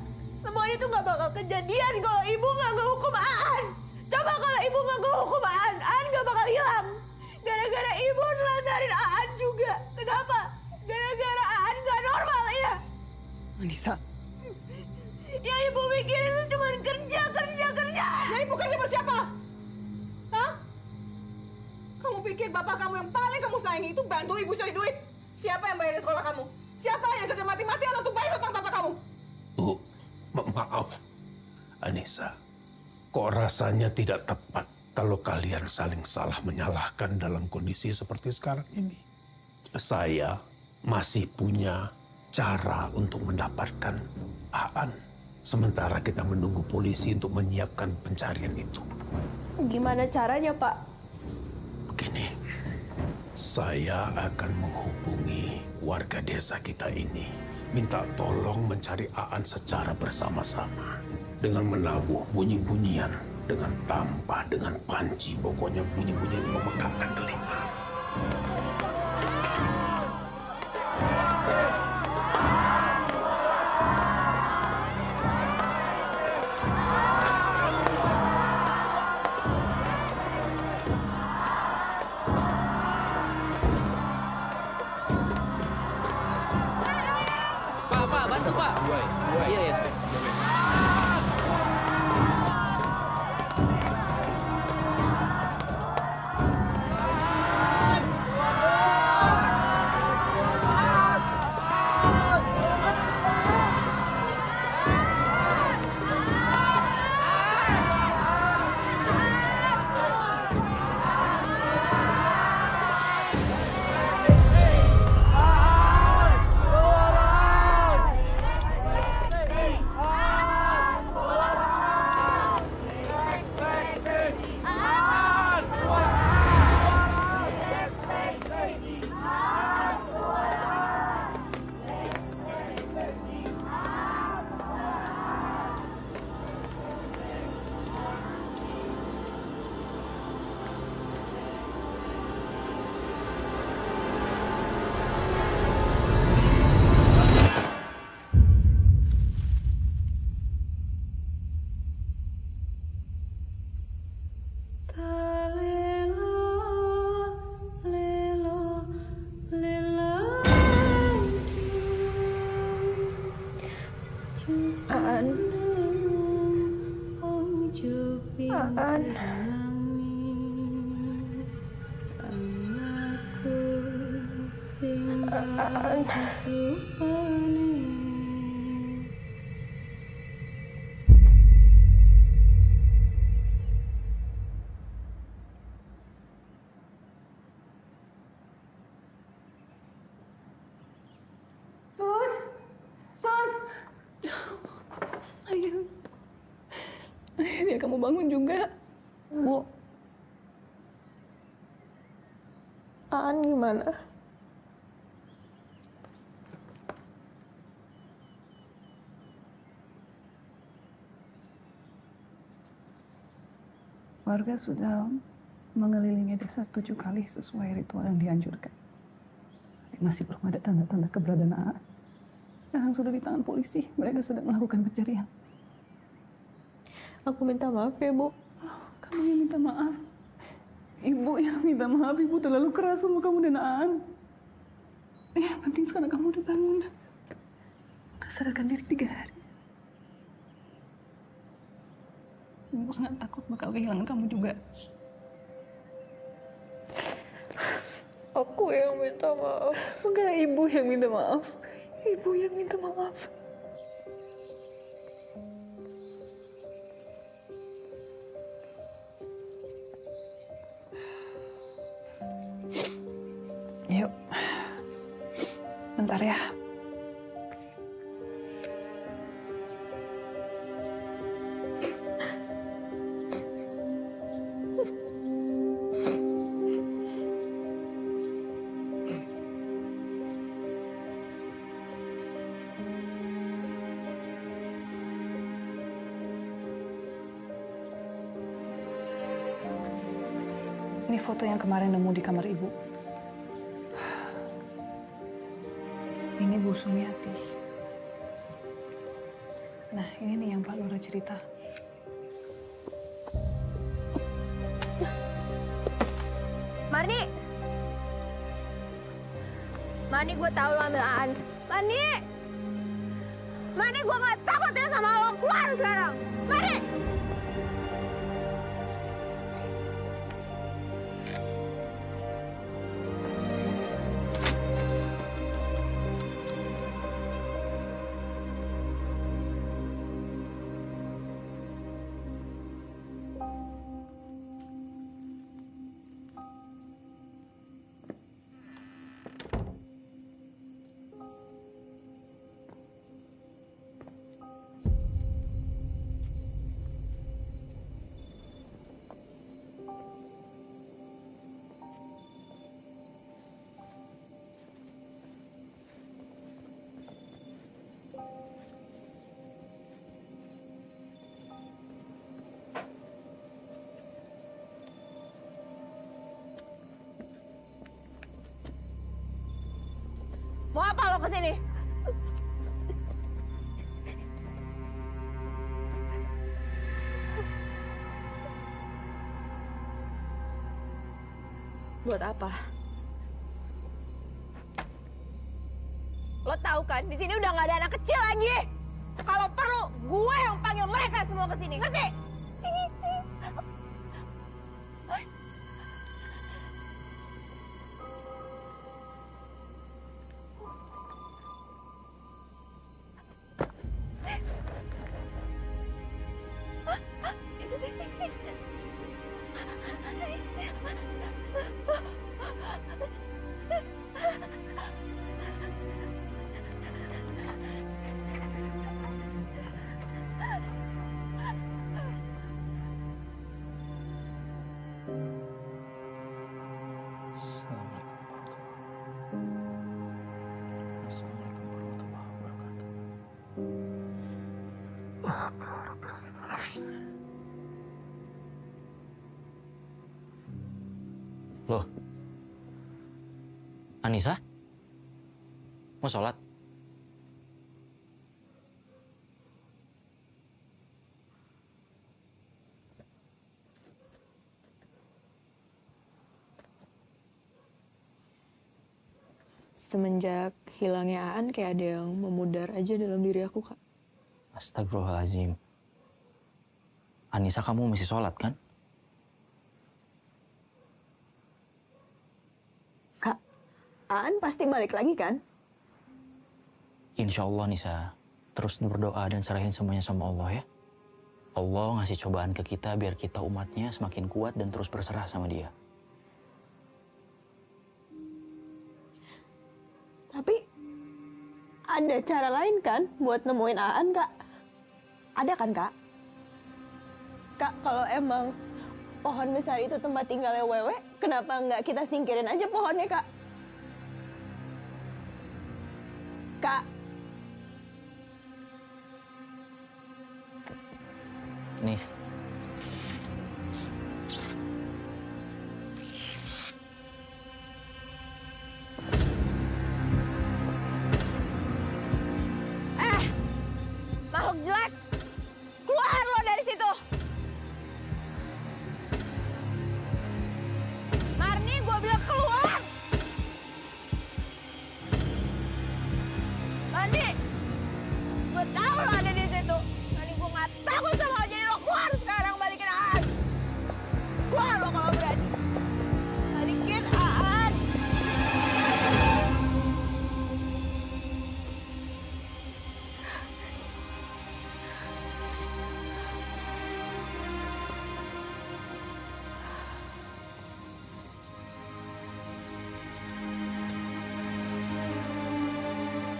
Semua ini tuh nggak bakal kejadian kalau ibu nggak ngehukum Aan. Coba kalau ibu nggak ngehukum Aan nggak bakal hilang. Gara-gara ibu nelantarin Aan juga. Kenapa? Gara-gara Aan nggak normal ya. Anissa. Yang ibu mikirin itu cuma kerja. Ya ibu kerja buat siapa? Hah? Kamu pikir bapak kamu yang paling kamu sayangi itu bantu ibu cari duit? Siapa yang bayarin sekolah kamu? Siapa yang kerja mati-matian untuk bayar hutang bapak kamu? Bu, maaf, Anissa. Kok rasanya tidak tepat kalau kalian saling salah menyalahkan dalam kondisi seperti sekarang ini? Saya masih punya cara untuk mendapatkan Aan. Sementara kita menunggu polisi untuk menyiapkan pencarian itu. Gimana caranya, Pak? Begini, Saya akan menghubungi warga desa kita ini, minta tolong mencari Aan secara bersama-sama dengan menabuh bunyi-bunyian, dengan tampah, dengan panci, pokoknya bunyi-bunyian yang memekakkan telinga. Pak, bantu Pak. Iya, iya. Aan. Aan. Sus! Sus! Sayang. Akhirnya kamu bangun juga. Bu. Aan gimana? Warga sudah mengelilingi desa 7 kali sesuai ritual yang dianjurkan. Tapi masih belum ada tanda-tanda keberadaan Aan. Sekarang sudah di tangan polisi. Mereka sedang melakukan pencarian. Aku minta maaf ya, Bu. Kamu yang minta maaf. Ibu yang minta maaf. Ibu terlalu keras sama kamu dan Aan. Yang penting sekarang kamu udah bangun. Udah sadarkan diri 3 hari. Ibu sangat takut bakal kehilangan kamu juga. Aku yang minta maaf. Enggak, ibu yang minta maaf. Ibu yang minta maaf. Yuk. Bentar ya. Ini foto yang kemarin nemu di kamar ibu. Ini Bu Sumiati. Nah, ini nih yang Pak Lura cerita. Marni! Marni, gue tahu lo ambil Aan. Marni! Marni, gue gak takut ya sama lo. Keluar sekarang! Marni! sini. Buat apa? Lo tahu kan, di sini udah nggak ada anak kecil lagi. Kalau perlu, gue yang panggil mereka semua ke sini, ngerti? Loh, Anissa? Mau sholat? Semenjak hilangnya Aan kayak ada yang memudar aja dalam diri aku, Kak. Astagfirullahaladzim. Anissa, kamu masih sholat kan? Kak, Aan pasti balik lagi kan? Insya Allah, Nisa. Terus berdoa dan serahin semuanya sama Allah ya. Allah ngasih cobaan ke kita biar kita umatnya semakin kuat dan terus berserah sama dia. Tapi ada cara lain kan buat nemuin Aan, Kak? Ada kan, Kak? Kak, kalau emang pohon besar itu tempat tinggalnya Wewe, kenapa nggak kita singkirin aja pohonnya, Kak? Kak. Nis. Makhluk jelek, keluar lo dari situ. Marni, gue bilang keluar. Marni, gue tahu lo ada di situ. Marni, gue nggak takut sama lo, jadi lo keluar sekarang, balikin Aan. Keluar lo kalau berani. Balikin Aan.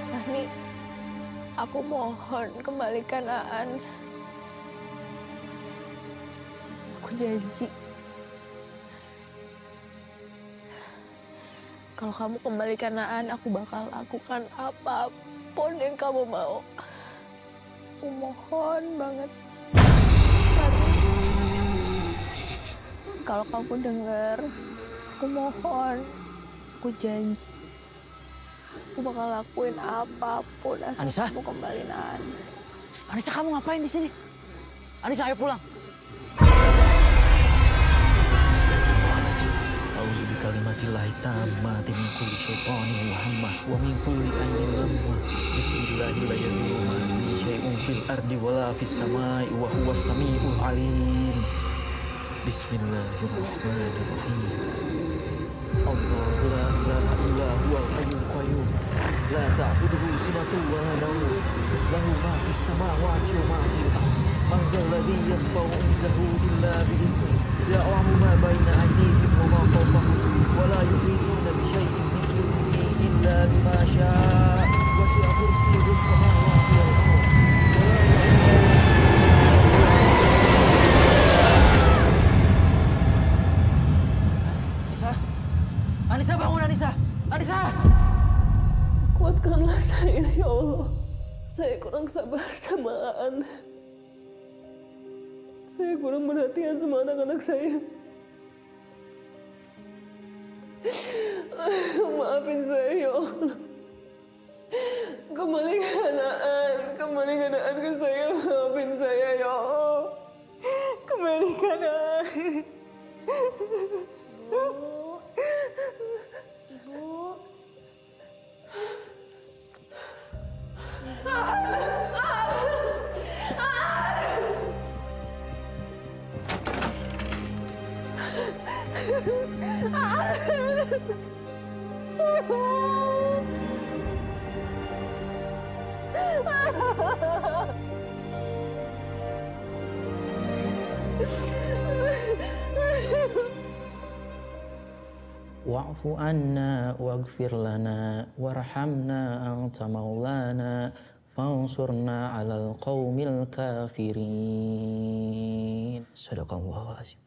Marni, aku mohon kembalikan Aan. Aku janji. Kalau kamu kembalikan Aan, aku bakal lakukan apapun yang kamu mau. Aku mohon banget. Marni, kalau kamu dengar, aku mohon. Aku janji. Aku bakal lakuin apapun asal Anissa? kamu kembaliin Aan. Anissa, kamu ngapain di sini? Anissa, ayo pulang. A'udzu bikalimatillahi tammati min kulli syaitanin wa hammah wa min kulli ainin lammah. Bismillahirrahmanirrahim. Ma ismihi syai'un fil ardi wala fis samai wa huwas samiul alim. Bismillahirrahmanirrahim. Allah la ilaha illa huwal hayyul qayyum. La ta'khudhuhu sinatun wa la nawm. Lahu ma fis samawati wa ma fil ardi. Man dzal ladzi yashfa'u 'indahu illa bi'idhnihi. Ya'lamu ma baina aydihim wa ma khalfahum wa la yuhituna bi syai'in min ilmihi illa bima syaa'. Wasi'a kursiyyuhu as-samawati wal ardh. Anissa, bangun Anissa! Anissa! Kuatkanlah saya, ya Allah. Saya kurang sabar sama Aan. Saya kurang perhatian sama anak-anak saya. Maafin saya, ya Allah. Kembalikan Aan ke saya, maafin saya ya Allah. Kembalikan Aan. Wa'fu anna waghfir lana warhamna anta maulana fansurna 'alal qaumil kafirin. Sadaqallahul azim.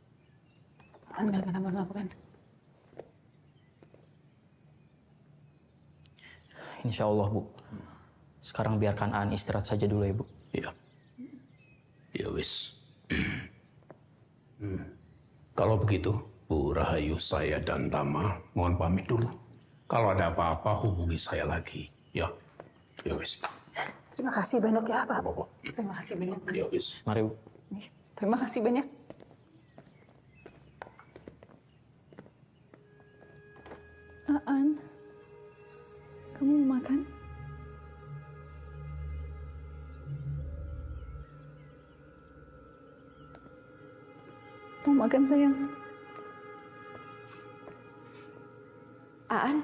Enggak kenapa-napa kan? Insya Allah, Bu. Sekarang biarkan Aan istirahat saja dulu ya, Bu. Iya. Ya wis. Kalau begitu, Bu Rahayu, saya dan Tama mohon pamit dulu. Kalau ada apa-apa hubungi saya lagi. Ya. Ya wis. Terima kasih banyak ya, Pak. Terima kasih banyak. Ya wis. Mari, Bu. Terima kasih banyak. Aan, kamu mau makan? Mau makan, sayang? Aan.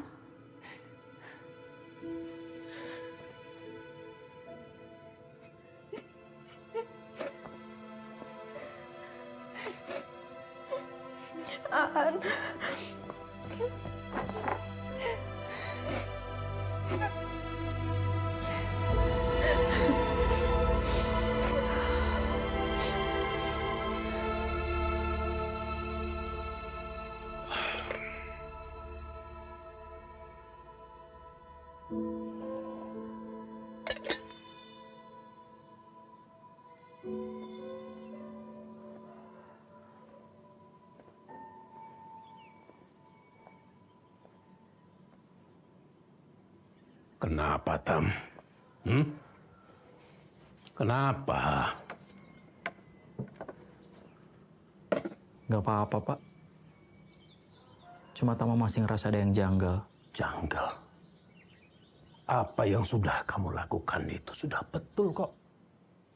Aan. Kenapa, Tam? Kenapa? Gak apa-apa, Pak. Cuma Tama masih ngerasa ada yang janggal. Janggal? Apa yang sudah kamu lakukan itu sudah betul kok.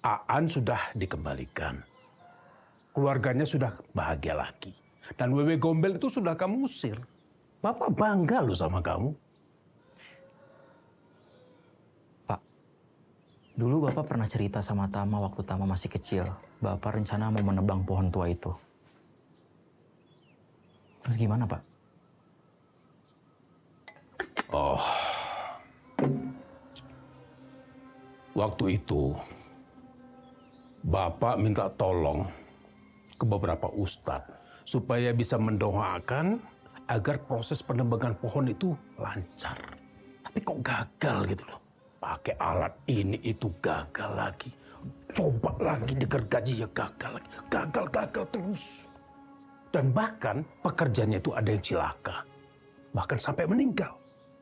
Aan sudah dikembalikan. Keluarganya sudah bahagia lagi. Dan Wewe Gombel itu sudah kamu usir. Bapak bangga loh sama kamu. Dulu Bapak pernah cerita sama Tama waktu Tama masih kecil. Bapak rencana mau menebang pohon tua itu. Terus gimana, Pak? Oh. Waktu itu, Bapak minta tolong ke beberapa ustadz supaya bisa mendoakan agar proses penebangan pohon itu lancar. Tapi kok gagal gitu loh. Pakai alat ini itu gagal lagi. Coba lagi digergaji ya gagal lagi. Gagal terus. Dan bahkan pekerjanya itu ada yang cilaka. Bahkan sampai meninggal.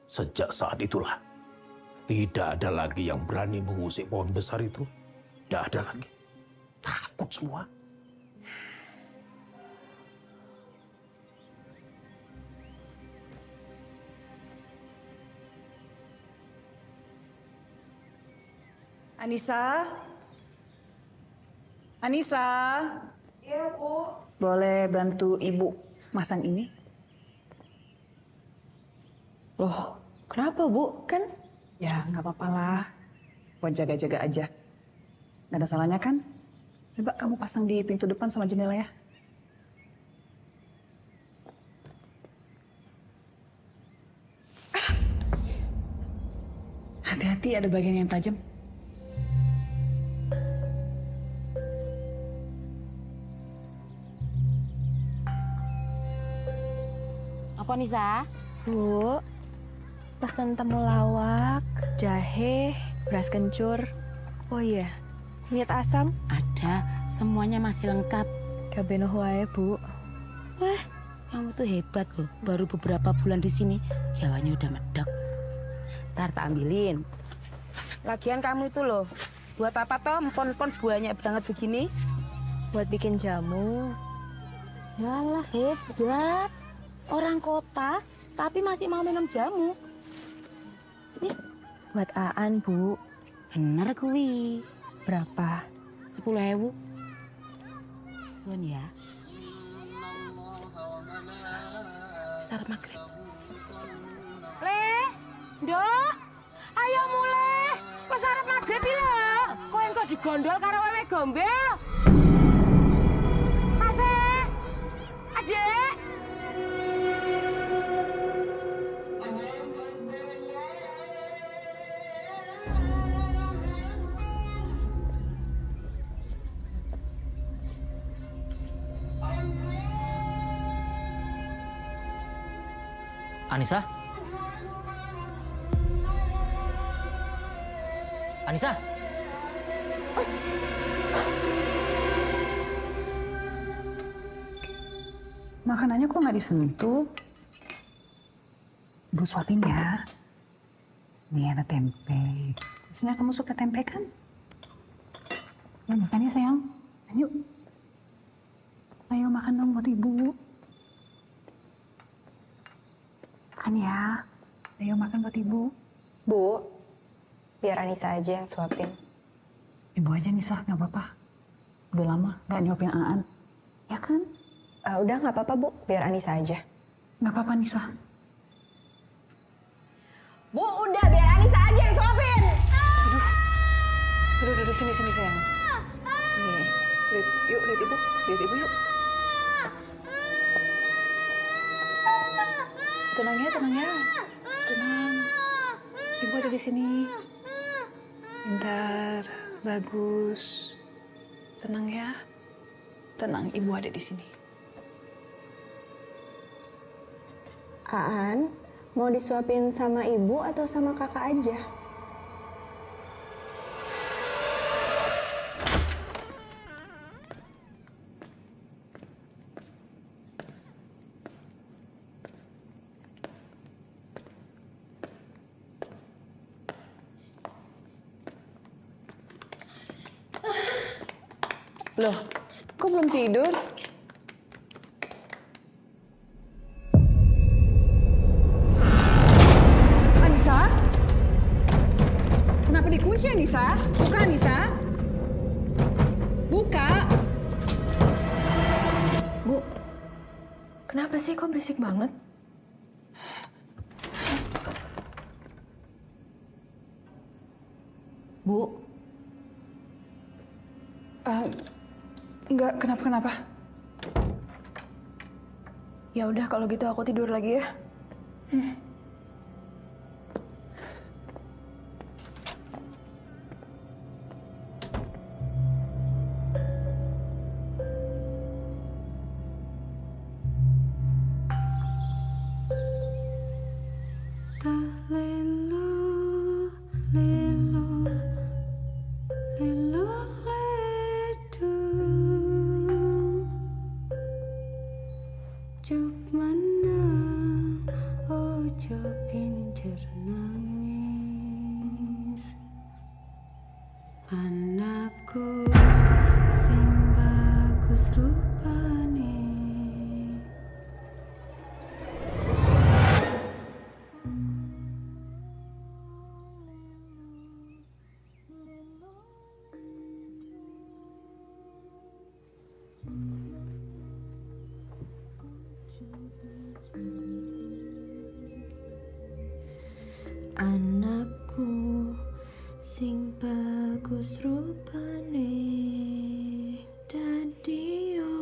Sejak saat itulah tidak ada lagi yang berani mengusik pohon besar itu. Tidak ada lagi. Takut semua. Anissa? Anissa? Iya, Bu. Boleh bantu Ibu masang ini? Loh, kenapa, Bu? Kan? Ya, nggak apa-apa lah. Buat jaga-jaga aja. Nggak ada salahnya kan? Coba kamu pasang di pintu depan sama jendela ya. Hati-hati, ada bagian yang tajam. Apa Nisa? Bu, pesan temulawak, jahe, beras kencur. Oh iya, minyak asam? Ada, semuanya masih lengkap. Kabeh wae, Bu. Wah, kamu tuh hebat loh. Baru beberapa bulan di sini, Jawanya udah medok. Ntar tak ambilin. Lagian kamu itu loh, buat apa toh empon-empon banyak banget begini? Buat bikin jamu. Walah hebat. Orang kota, tapi masih mau minum jamu. Nih, buat Aan, Bu. Bener kuwi. Berapa? 10.000. Suwun ya. Besar maghrib. Le, Nduk, ayo mulai. Wes arep maghrib lho. Kowe engko digondol karo wewe gombel. Mas, Adek. Anissa? Anissa? Makanannya kok nggak disentuh? Ibu suapin ya. Nih ada tempe. Biasanya kamu suka tempe kan? Ya makan ya sayang. Ayo. Ayo makan dong buat ibu. Makan ya. Ayo makan buat ibu. Bu, biar Anissa aja yang suapin. Ibu aja Nisa, nggak apa-apa. Udah lama nggak nyuapin Aan. Ya kan? Udah nggak apa-apa, Bu. Biar Anissa aja. Nggak apa-apa Nisa. Bu, udah biar Anissa aja yang suapin. Aduh, sini sayang. Nih, lihat ibu. Lihat ibu yuk. Tenang ya. Tenang. Ibu ada di sini. Bentar, bagus. Tenang ya. Tenang, ibu ada di sini. Aan, mau disuapin sama ibu atau sama kakak aja? Loh, kok belum tidur? Anissa? Kenapa dikunci Anissa? Buka Anissa? Buka! Bu, kenapa sih kok berisik banget? Bu. Enggak, kenapa? Ya udah kalau gitu aku tidur lagi ya. Anakku sing bagus rupane. Anakku sing bagus rupane, dadi yo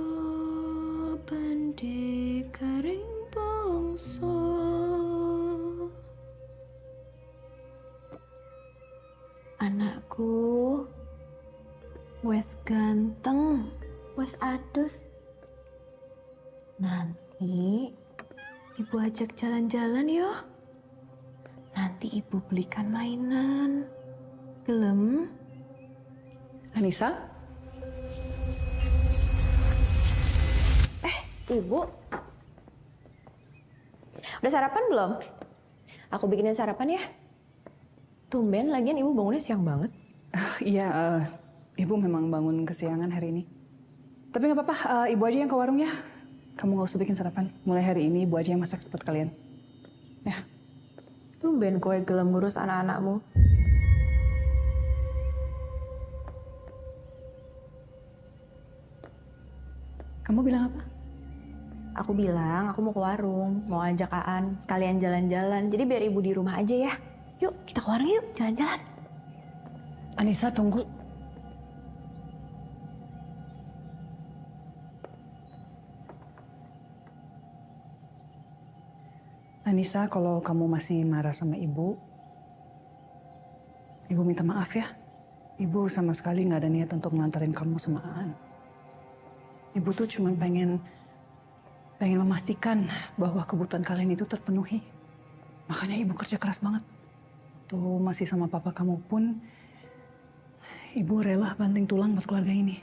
pandhe karing bangsa. Anakku wes ganteng, wes adus. Nanti ibu ajak jalan-jalan yo. Nanti ibu belikan mainan. Gelem? Anissa? Ibu. Udah sarapan belum? Aku bikinin sarapan ya. Tumben, lagian ibu bangunnya siang banget. Iya, ibu memang bangun kesiangan hari ini. Tapi nggak apa-apa, ibu aja yang ke warung ya. Kamu nggak usah bikin sarapan. Mulai hari ini ibu aja yang masak buat kalian. Ya. Tumben kowe gelem ngurus anak-anakmu. Kamu bilang apa? Aku bilang aku mau ke warung, mau ajak Aan sekalian jalan-jalan. Jadi biar ibu di rumah aja ya. Yuk, kita ke warung yuk, jalan-jalan. Anissa, tunggu. Anissa, kalau kamu masih marah sama ibu minta maaf ya. Ibu sama sekali nggak ada niat untuk ngelantarin kamu sama Aan. Ibu tuh cuma pengen memastikan bahwa kebutuhan kalian itu terpenuhi. Makanya ibu kerja keras banget. Tuh masih sama papa kamu pun, ibu rela banting tulang buat keluarga ini.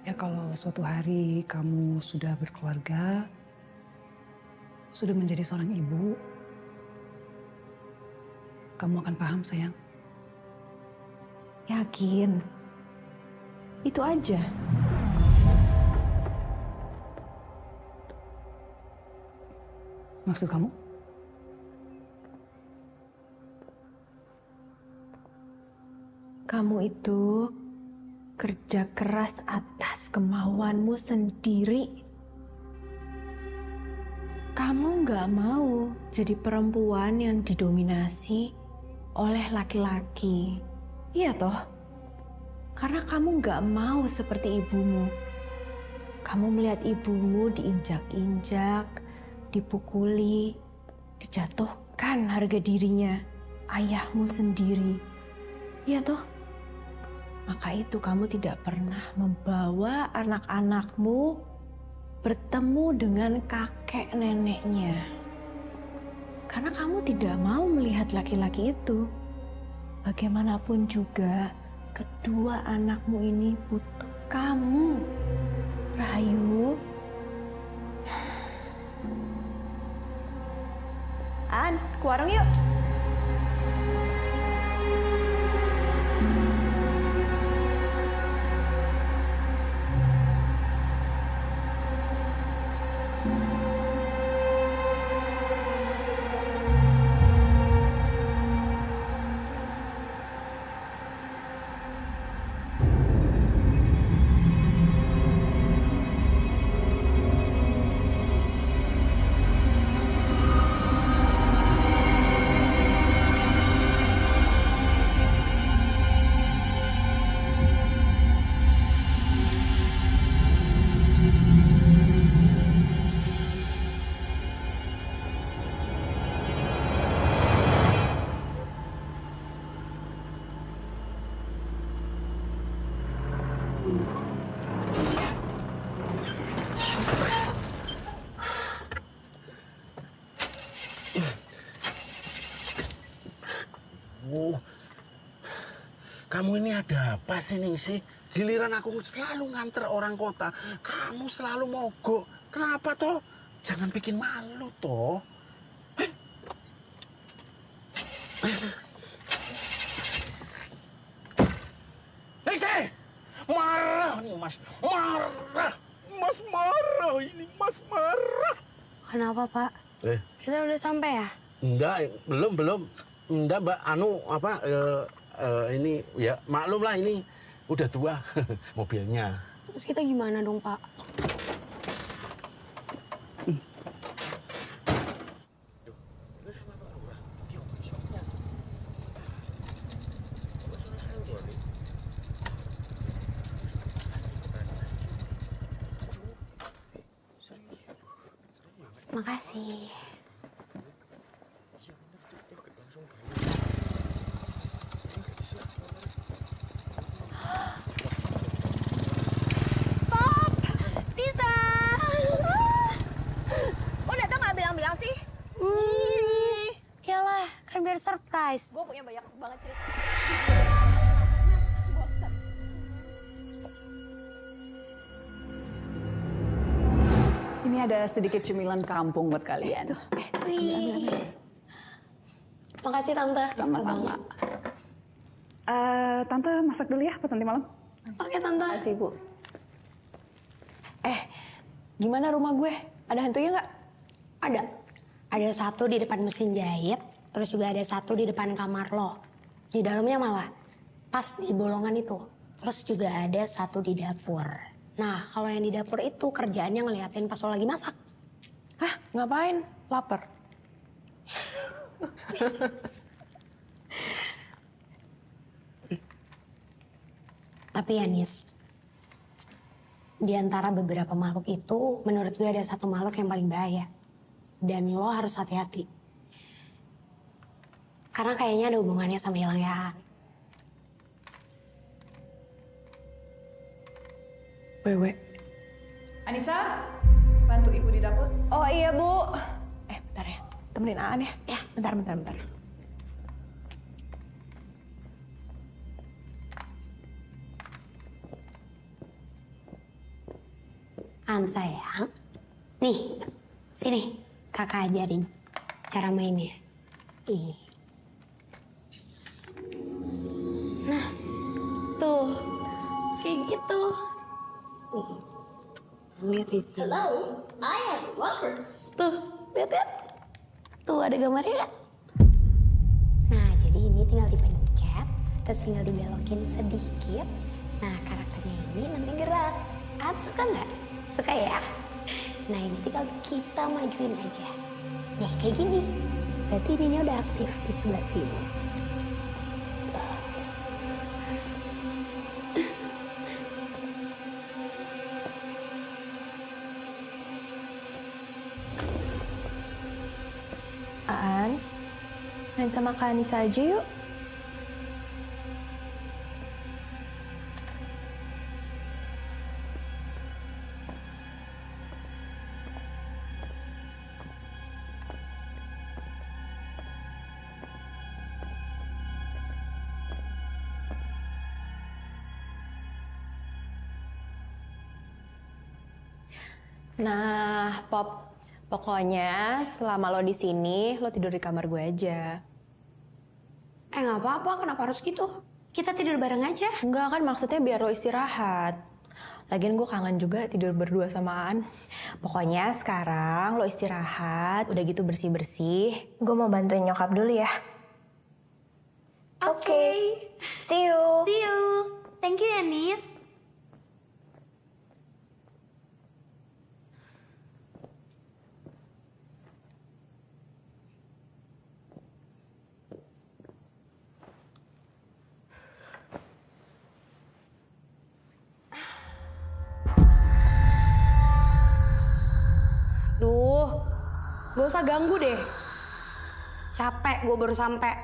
Ya kalau suatu hari kamu sudah berkeluarga, sudah menjadi seorang ibu, kamu akan paham, sayang. Yakin? Itu aja. Maksud kamu? Kamu itu kerja keras atas kemauanmu sendiri. Kamu nggak mau jadi perempuan yang didominasi oleh laki-laki. Iya toh? Karena kamu nggak mau seperti ibumu. Kamu melihat ibumu diinjak-injak, dipukuli, dijatuhkan harga dirinya, ayahmu sendiri. Iya toh? Maka itu kamu tidak pernah membawa anak-anakmu bertemu dengan kakek neneknya. Karena kamu tidak mau melihat laki-laki itu. Bagaimanapun juga, kedua anakmu ini butuh kamu. Rahayu. An, ke warung yuk. Kamu ini ada apa sih, Ningsih? Giliran aku selalu nganter orang kota, kamu selalu mogok. Kenapa toh? Jangan bikin malu toh. Ningsih! Marah nih Mas, marah. Mas marah ini, Mas marah. Kenapa, Pak? Kita udah sampai ya? Enggak, belum. Enggak, Mbak. Ini ya maklum lah, ini udah tua mobilnya. Terus kita gimana dong, Pak? Makasih. Surprise. Gue punya banyak banget cerita. Ini ada sedikit cemilan kampung buat kalian. Wih. Makasih Tante. Sama-sama. Tante masak dulu ya buat nanti malam. Oke Tante. Makasih Bu. Gimana rumah gue? Ada hantunya nggak? Ada. Ada satu di depan mesin jahit, terus juga ada satu di depan kamar lo. Di dalamnya malah pas di bolongan itu. Terus juga ada satu di dapur. Nah, kalau yang di dapur itu kerjaannya ngeliatin pas lo lagi masak. Hah, ngapain? Lapar. Tapi ya Nis, di antara beberapa makhluk itu, menurut gue ada satu makhluk yang paling bahaya. Dan lo harus hati-hati. Karena kayaknya ada hubungannya sama hilangnya Aan. Wewe. Anissa, bantu ibu di dapur. Oh iya Bu. Bentar ya. Temenin Aan ya. Ya, bentar. Aan sayang, nih, sini kakak ajarin cara mainnya. Nah, tuh, kayak gitu. Lihat di sini. Hello, I am Lovers. Tuh, lihat ya. Tuh ada gambarnya kan? Nah, jadi ini tinggal dipencet, terus tinggal dibelokin sedikit. Nah, karakternya ini nanti gerak. Aan suka nggak? Suka ya? Nah, ini tinggal kita majuin aja. Nih, kayak gini. Berarti ininya udah aktif di sebelah sini. Aan, main sama Kak Anissa aja yuk. Nah, Pop, pokoknya selama lo di sini, lo tidur di kamar gue aja. Nggak apa-apa, kenapa harus gitu? Kita tidur bareng aja. Enggak kan, maksudnya biar lo istirahat. Lagian gue kangen juga tidur berdua sama Aan. Pokoknya sekarang lo istirahat, udah gitu bersih-bersih. Gue mau bantuin nyokap dulu ya. Oke. See you. See you. Thank you, Anis. Duh, gak usah ganggu deh. Capek, gue baru sampai.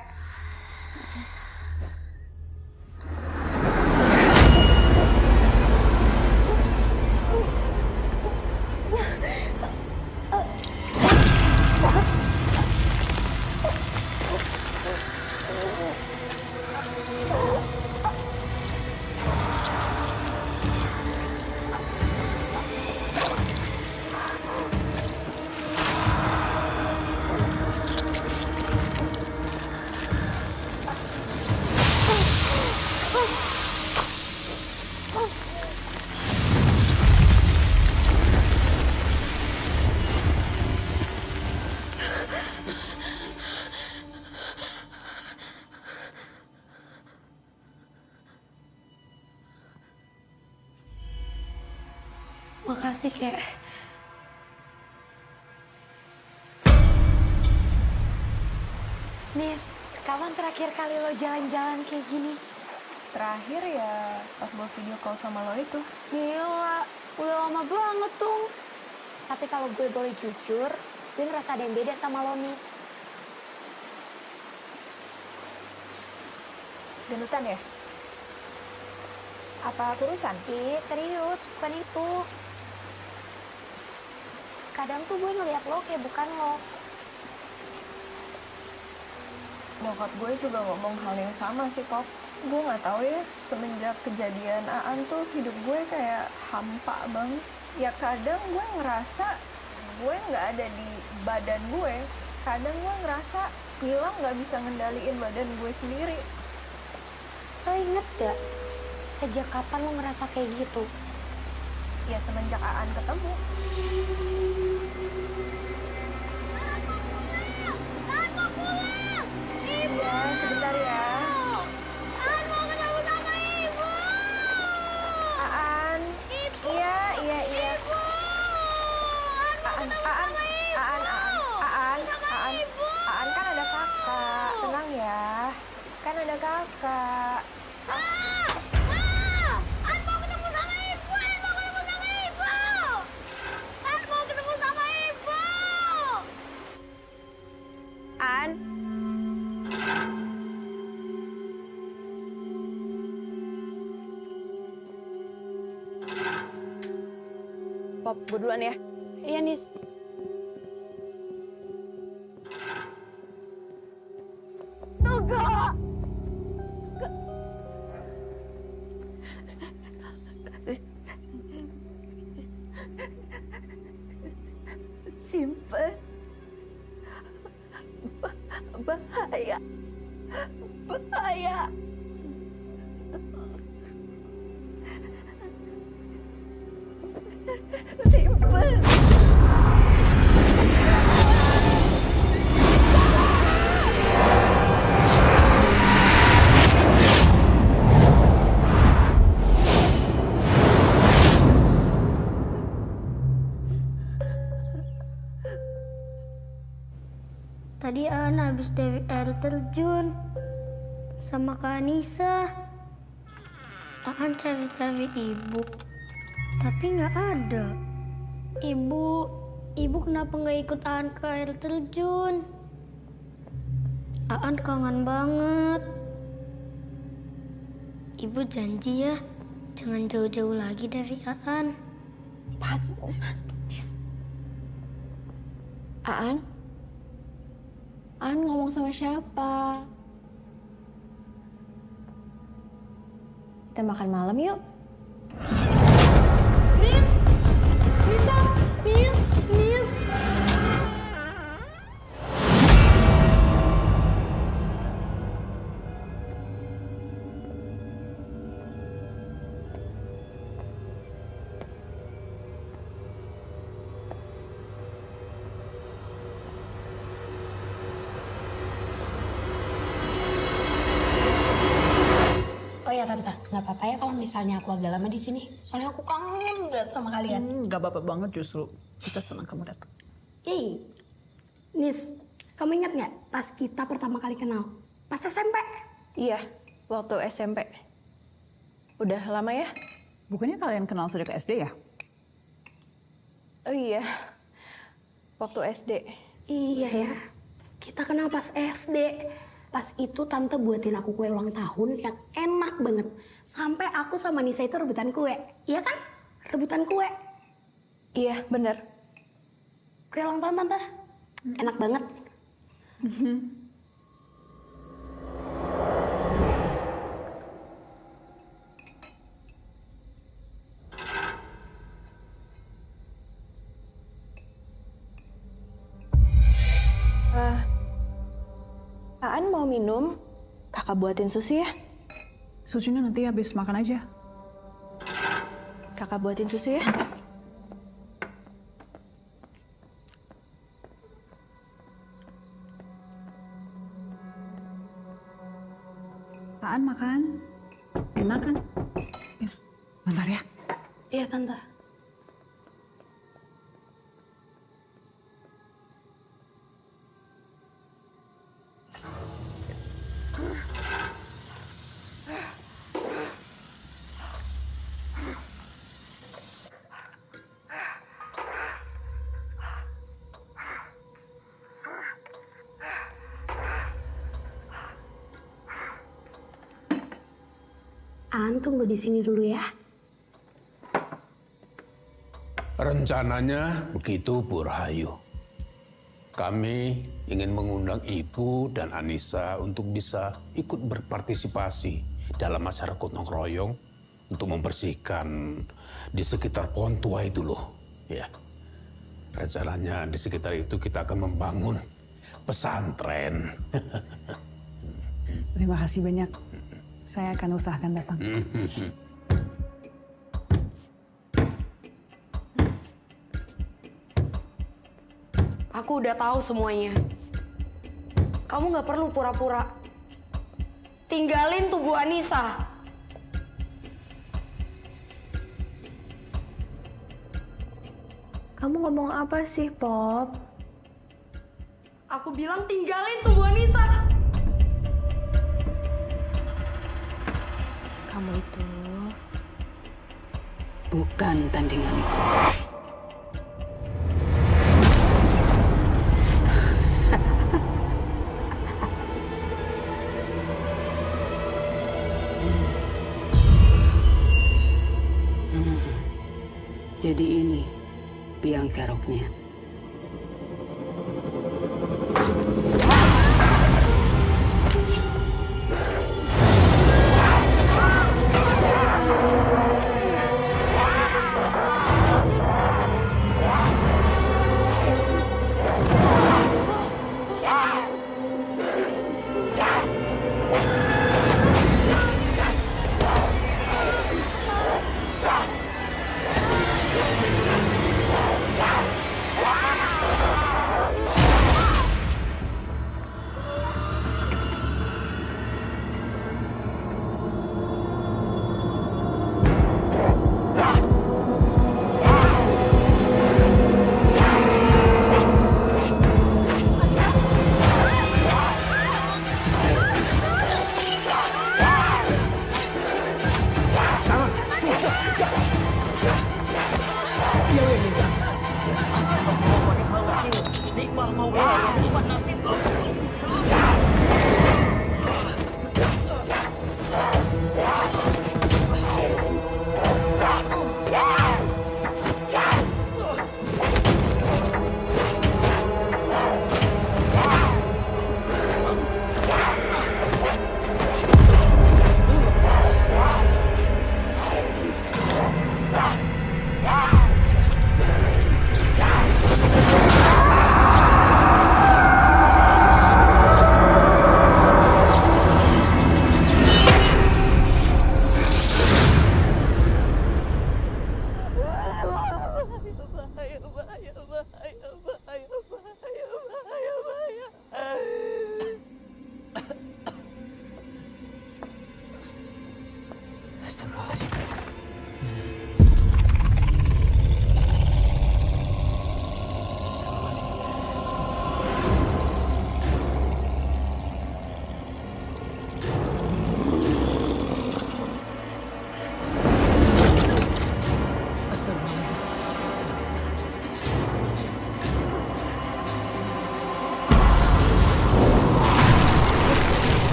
Makasih, Kek. Nis, kapan terakhir kali lo jalan-jalan kayak gini? Terakhir ya pas buat video call sama lo itu. Gila, udah lama banget tuh. Tapi kalau gue boleh jujur, gue ngerasa ada yang beda sama lo, Nis. Genutan ya? Apa kurusan? Ih, serius, bukan itu. Kadang tuh gue ngeliat lo kayak bukan lo. Bokap gue juga ngomong hal yang sama sih, Pop. Gue nggak tahu ya, semenjak kejadian Aan tuh hidup gue kayak hampa banget. Ya kadang gue ngerasa gue nggak ada di badan gue. Kadang gue ngerasa Gilang nggak bisa ngendaliin badan gue sendiri. Lo inget gak? Sejak kapan lo ngerasa kayak gitu? Ya semenjak Aan ketemu. Iya, sebentar ya. Aan mau ketemu sama ibu. Aan. Ibu. Iya. Ibu. Aan mau ketemu sama ibu. Aan kan ada kakak. Tenang ya. Kan ada kakak. Aan mau ketemu sama ibu. Aan mau ketemu sama ibu. Aan mau ketemu sama ibu. Aan. Pop, gue duluan ya. Iya, Nis. Tunggu! Simpen. Bahaya. Bahaya. Simpen. Tadi Aan habis dari air terjun sama Kak Anissa. Aan cari-cari ibu, tapi nggak ada. Ibu kenapa nggak ikut Aan ke air terjun? Aan kangen banget. Ibu janji ya, jangan jauh-jauh lagi dari Aan. Aan ngomong sama siapa? Kita makan malam yuk. Miss! Oh ya Tante, nggak apa-apa ya kalau misalnya aku agak lama di sini. Soalnya aku kangen banget sama kalian. Nggak apa-apa banget justru. Kita senang kamu datang. Yeay. Nis, kamu ingat nggak pas kita pertama kali kenal? Pas SMP. Iya, waktu SMP. Udah lama ya? Bukannya kalian kenal sejak SD ya? Oh iya, waktu SD. Iya ya, kita kenal pas SD. Pas itu Tante buatin aku kue ulang tahun yang enak banget. Sampai aku sama Nisa itu rebutan kue. Iya kan? Rebutan kue. Iya, bener. Kue ulang tahun Tante. Enak banget. Aan mau minum? Kakak buatin susu ya? Susunya nanti habis makan aja. Kakak buatin susu ya? Aan makan. Enak kan? Bentar ya. Iya Tante. Aan tunggu di sini dulu ya. Rencananya begitu, Bu Rahayu. Kami ingin mengundang Ibu dan Anissa untuk bisa ikut berpartisipasi dalam acara gotong royong untuk membersihkan di sekitar pohon tua itu loh. Ya. Rencananya di sekitar itu kita akan membangun pesantren. Terima kasih banyak. Saya akan usahakan datang. Aku udah tahu semuanya. Kamu nggak perlu pura-pura. Tinggalin tubuh Anissa. Kamu ngomong apa sih, Pop? Aku bilang tinggalin tubuh Anissa. Kamu itu bukan tandinganku. Jadi ini biang keroknya.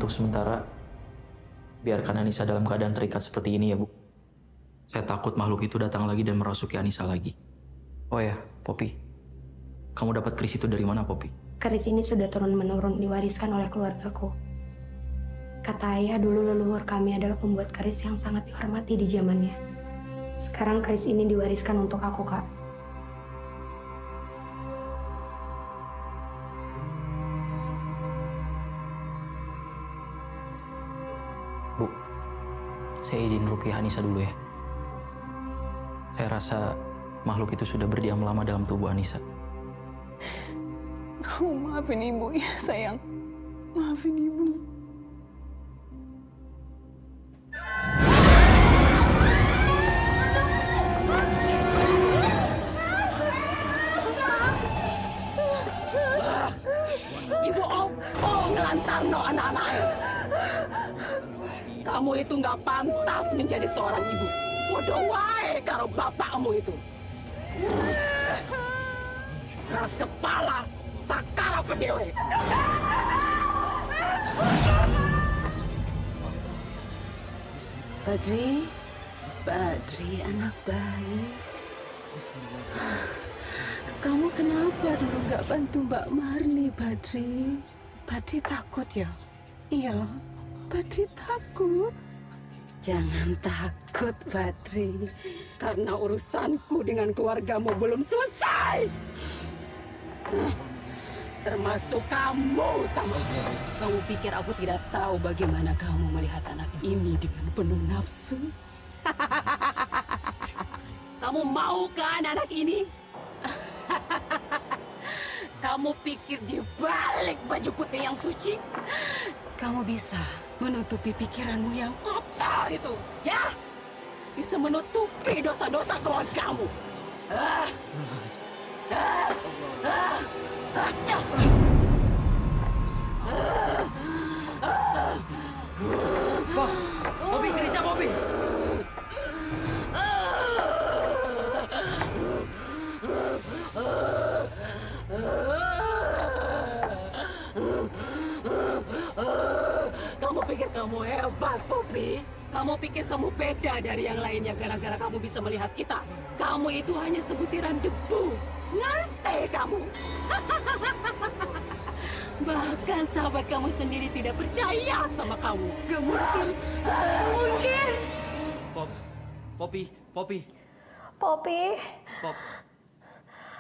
untuk sementara, biarkan Anissa dalam keadaan terikat seperti ini ya, Bu. Saya takut makhluk itu datang lagi dan merasuki Anissa lagi. Oh ya, Poppy. Kamu dapat keris itu dari mana, Poppy? Keris ini sudah turun-menurun diwariskan oleh keluargaku. Kata ayah dulu leluhur kami adalah pembuat keris yang sangat dihormati di zamannya. Sekarang keris ini diwariskan untuk aku, Kak. Bu, saya izin ruqyah Anissa dulu ya. Saya rasa makhluk itu sudah berdiam lama dalam tubuh Anissa. Oh, maafin ibu ya sayang. Maafin ibu. Ibu opo ngelantarno anak-anak. Kamu itu nggak pantas menjadi seorang ibu. Bodoh wae karo bapakmu itu. Keras kepala, sakar apa dewe. Badri anak baik. Kamu kenapa dulu nggak bantu Mbak Marni, Badri? Badri takut ya? Iya, Badri takut. Jangan takut, Badri. Karena urusanku dengan keluargamu belum selesai. Termasuk kamu, Tamas. Kamu pikir aku tidak tahu bagaimana kamu melihat anak ini dengan penuh nafsu? Kamu mau kan anak ini? Kamu pikir di balik baju putih yang suci, kamu bisa menutupi pikiranmu yang kotor itu, ya? Bisa menutupi dosa-dosa keluargamu. Poppy, kerisnya Poppy. Kamu pikir kamu hebat, Poppy? Kamu pikir kamu beda dari yang lainnya gara-gara kamu bisa melihat kita? Kamu itu hanya sebutiran debu. Ngerti kamu? Bahkan sahabat kamu sendiri tidak percaya sama kamu. Gak mungkin. Mungkin. Poppy.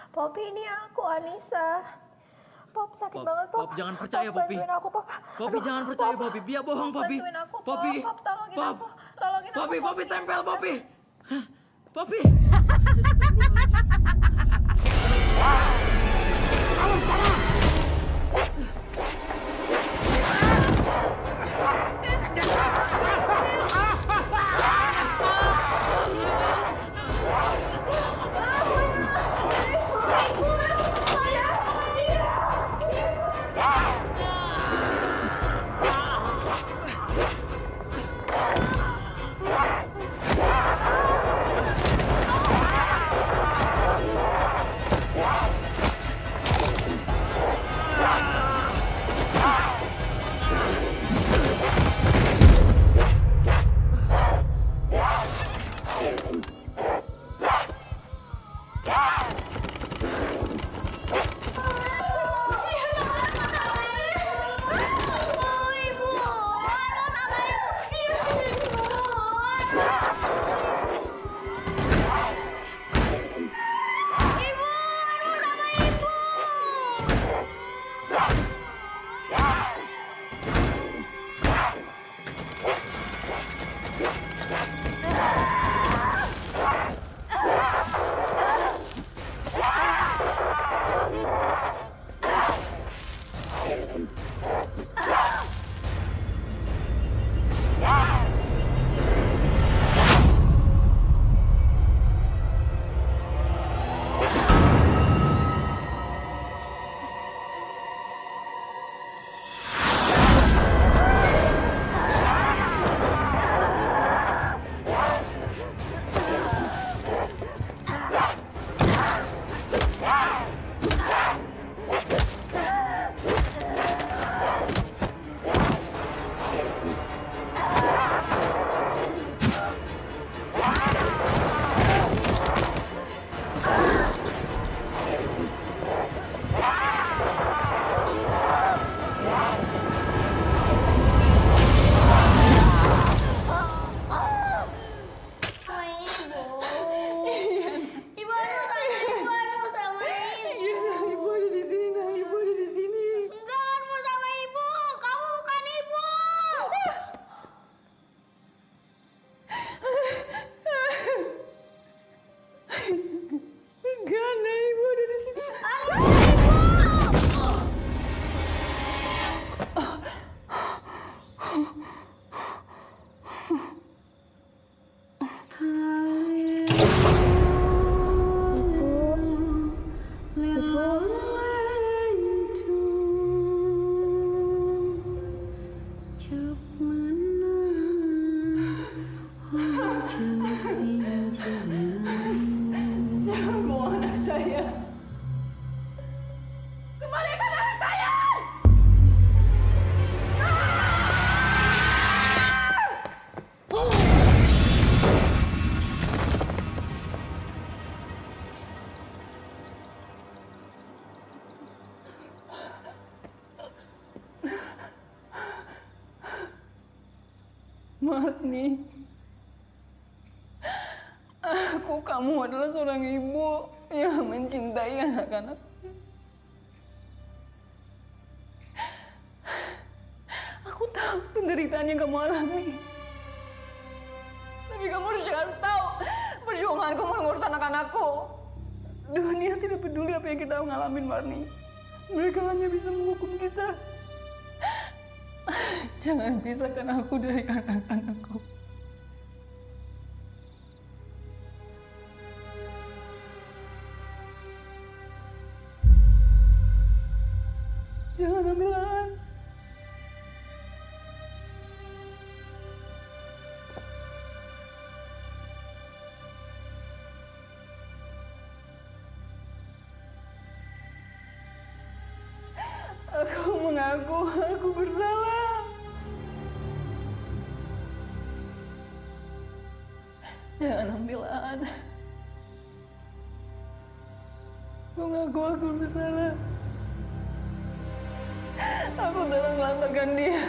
Poppy, ini aku, Anissa. Pop, sakit banget, Pop. Pop, jangan percaya, Poppy. Bantuin aku, Pop. Poppy, jangan percaya, Poppy. Dia bohong, Poppy. Bantuin aku, Pop. Poppy. Pop, tolongin aku. Tolongin aku, Poppy, tempel, Poppy. Poppy. Marni, kamu adalah seorang ibu yang mencintai anak-anak. Aku tahu penderitaan yang kamu alami. Tapi kamu harus tahu perjuanganku mengurus anak-anakku. Dunia tidak peduli apa yang kita ngalamin, Marni. Mereka hanya bisa menghukum kita. Jangan pisahkan aku dari anak-anakku. Jangan ambil Aan. Aku mengaku aku bersalah. Jangan ambil Aan. Aku mengaku aku bersalah. Aku telah melantarkan dia.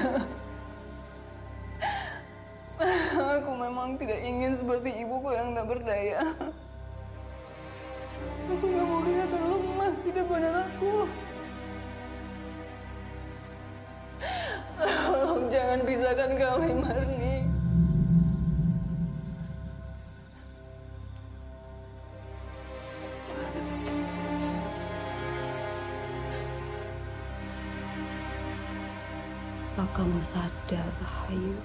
Aku memang tidak ingin seperti ibuku yang tak berdaya. Aku gak mau kelihatan lemah di depan anakku. Tolong jangan pisahkan kami, Marni. Apa kamu sadar, Rahayu?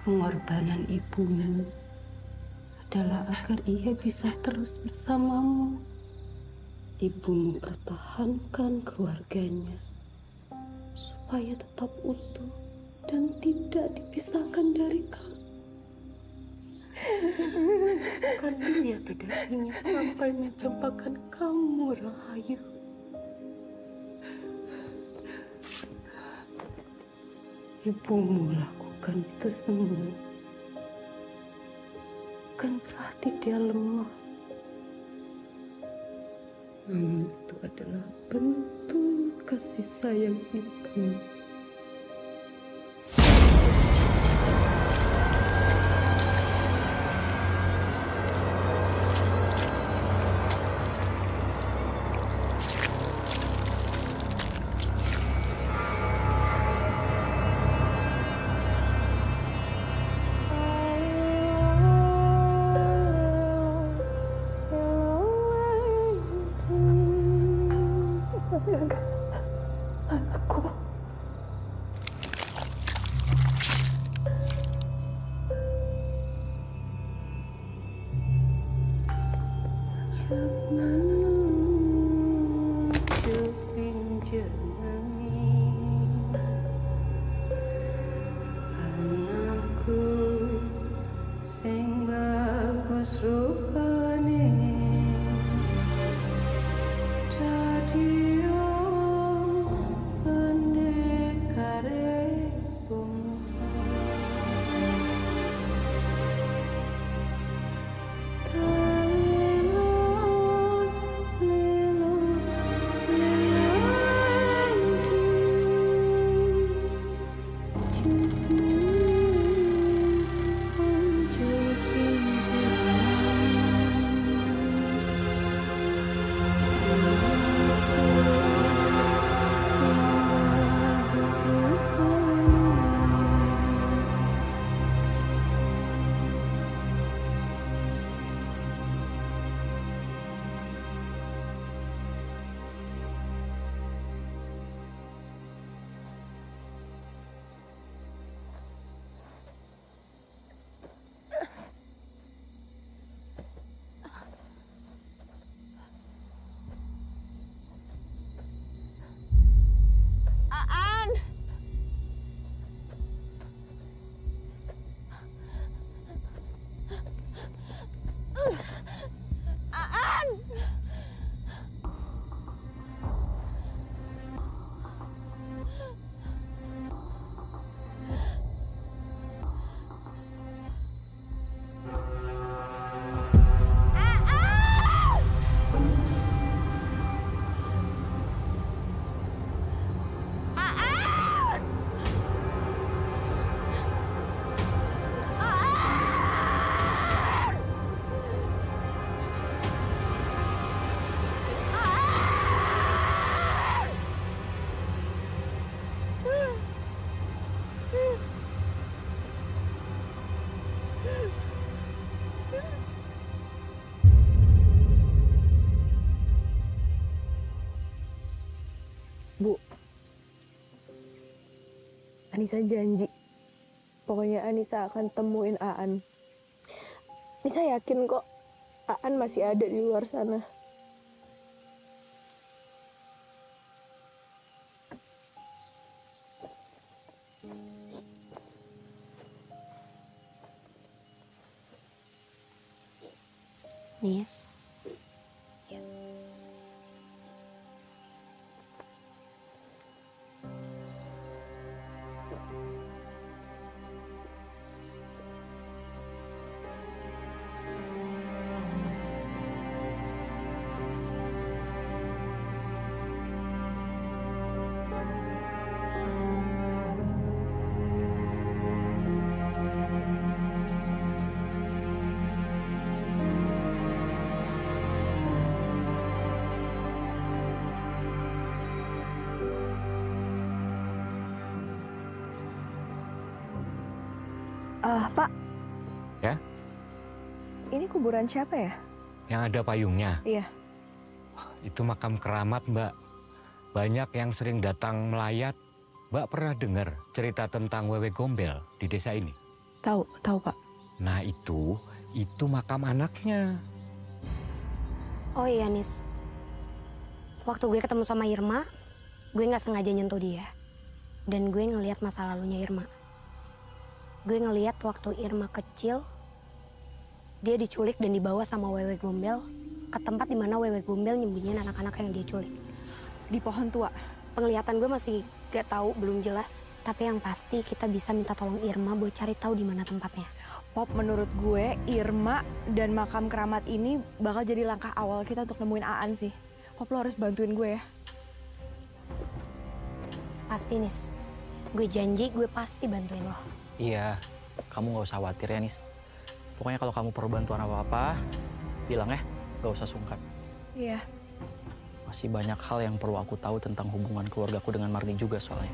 Pengorbanan ibumu adalah agar ia bisa terus bersamamu. Ibumu pertahankan keluarganya supaya tetap utuh dan tidak dipisahkan dari kamu. Karena dia tidak ingin sampai mencampakkan kamu, Rahayu. Ibumu lakukan itu semua bukan berarti dia lemah. Itu adalah bentuk kasih sayang ibu. Anakku. Anakku sing bagus rupane. Jadi Bu, Anissa janji. Pokoknya Anissa akan temuin Aan. Anissa yakin kok Aan masih ada di luar sana. Nis. Pak. Ya? Ini kuburan siapa ya? Yang ada payungnya? Iya. Itu makam keramat, Mbak. Banyak yang sering datang melayat. Mbak pernah dengar cerita tentang Wewe Gombel di desa ini? Tahu Pak. Nah itu makam anaknya. Oh iya, Nis. Waktu gue ketemu sama Irma, gue nggak sengaja nyentuh dia. Dan gue ngelihat masa lalunya Irma. Gue ngeliat waktu Irma kecil, dia diculik dan dibawa sama Wewe Gombel ke tempat dimana Wewe Gombel nyembunyiin anak-anak yang dia culik. Di pohon tua. Penglihatan gue masih gak tahu, belum jelas. Tapi yang pasti kita bisa minta tolong Irma buat cari tahu di mana tempatnya. Pop, menurut gue Irma dan makam keramat ini bakal jadi langkah awal kita untuk nemuin Aan sih. Pop, lo harus bantuin gue ya. Pasti, Nis. Gue janji gue pasti bantuin lo. Iya, kamu nggak usah khawatir ya, Nis. Pokoknya kalau kamu perlu bantuan apa-apa, bilang ya, nggak usah sungkan. Iya. Masih banyak hal yang perlu aku tahu tentang hubungan keluargaku dengan Marni juga soalnya.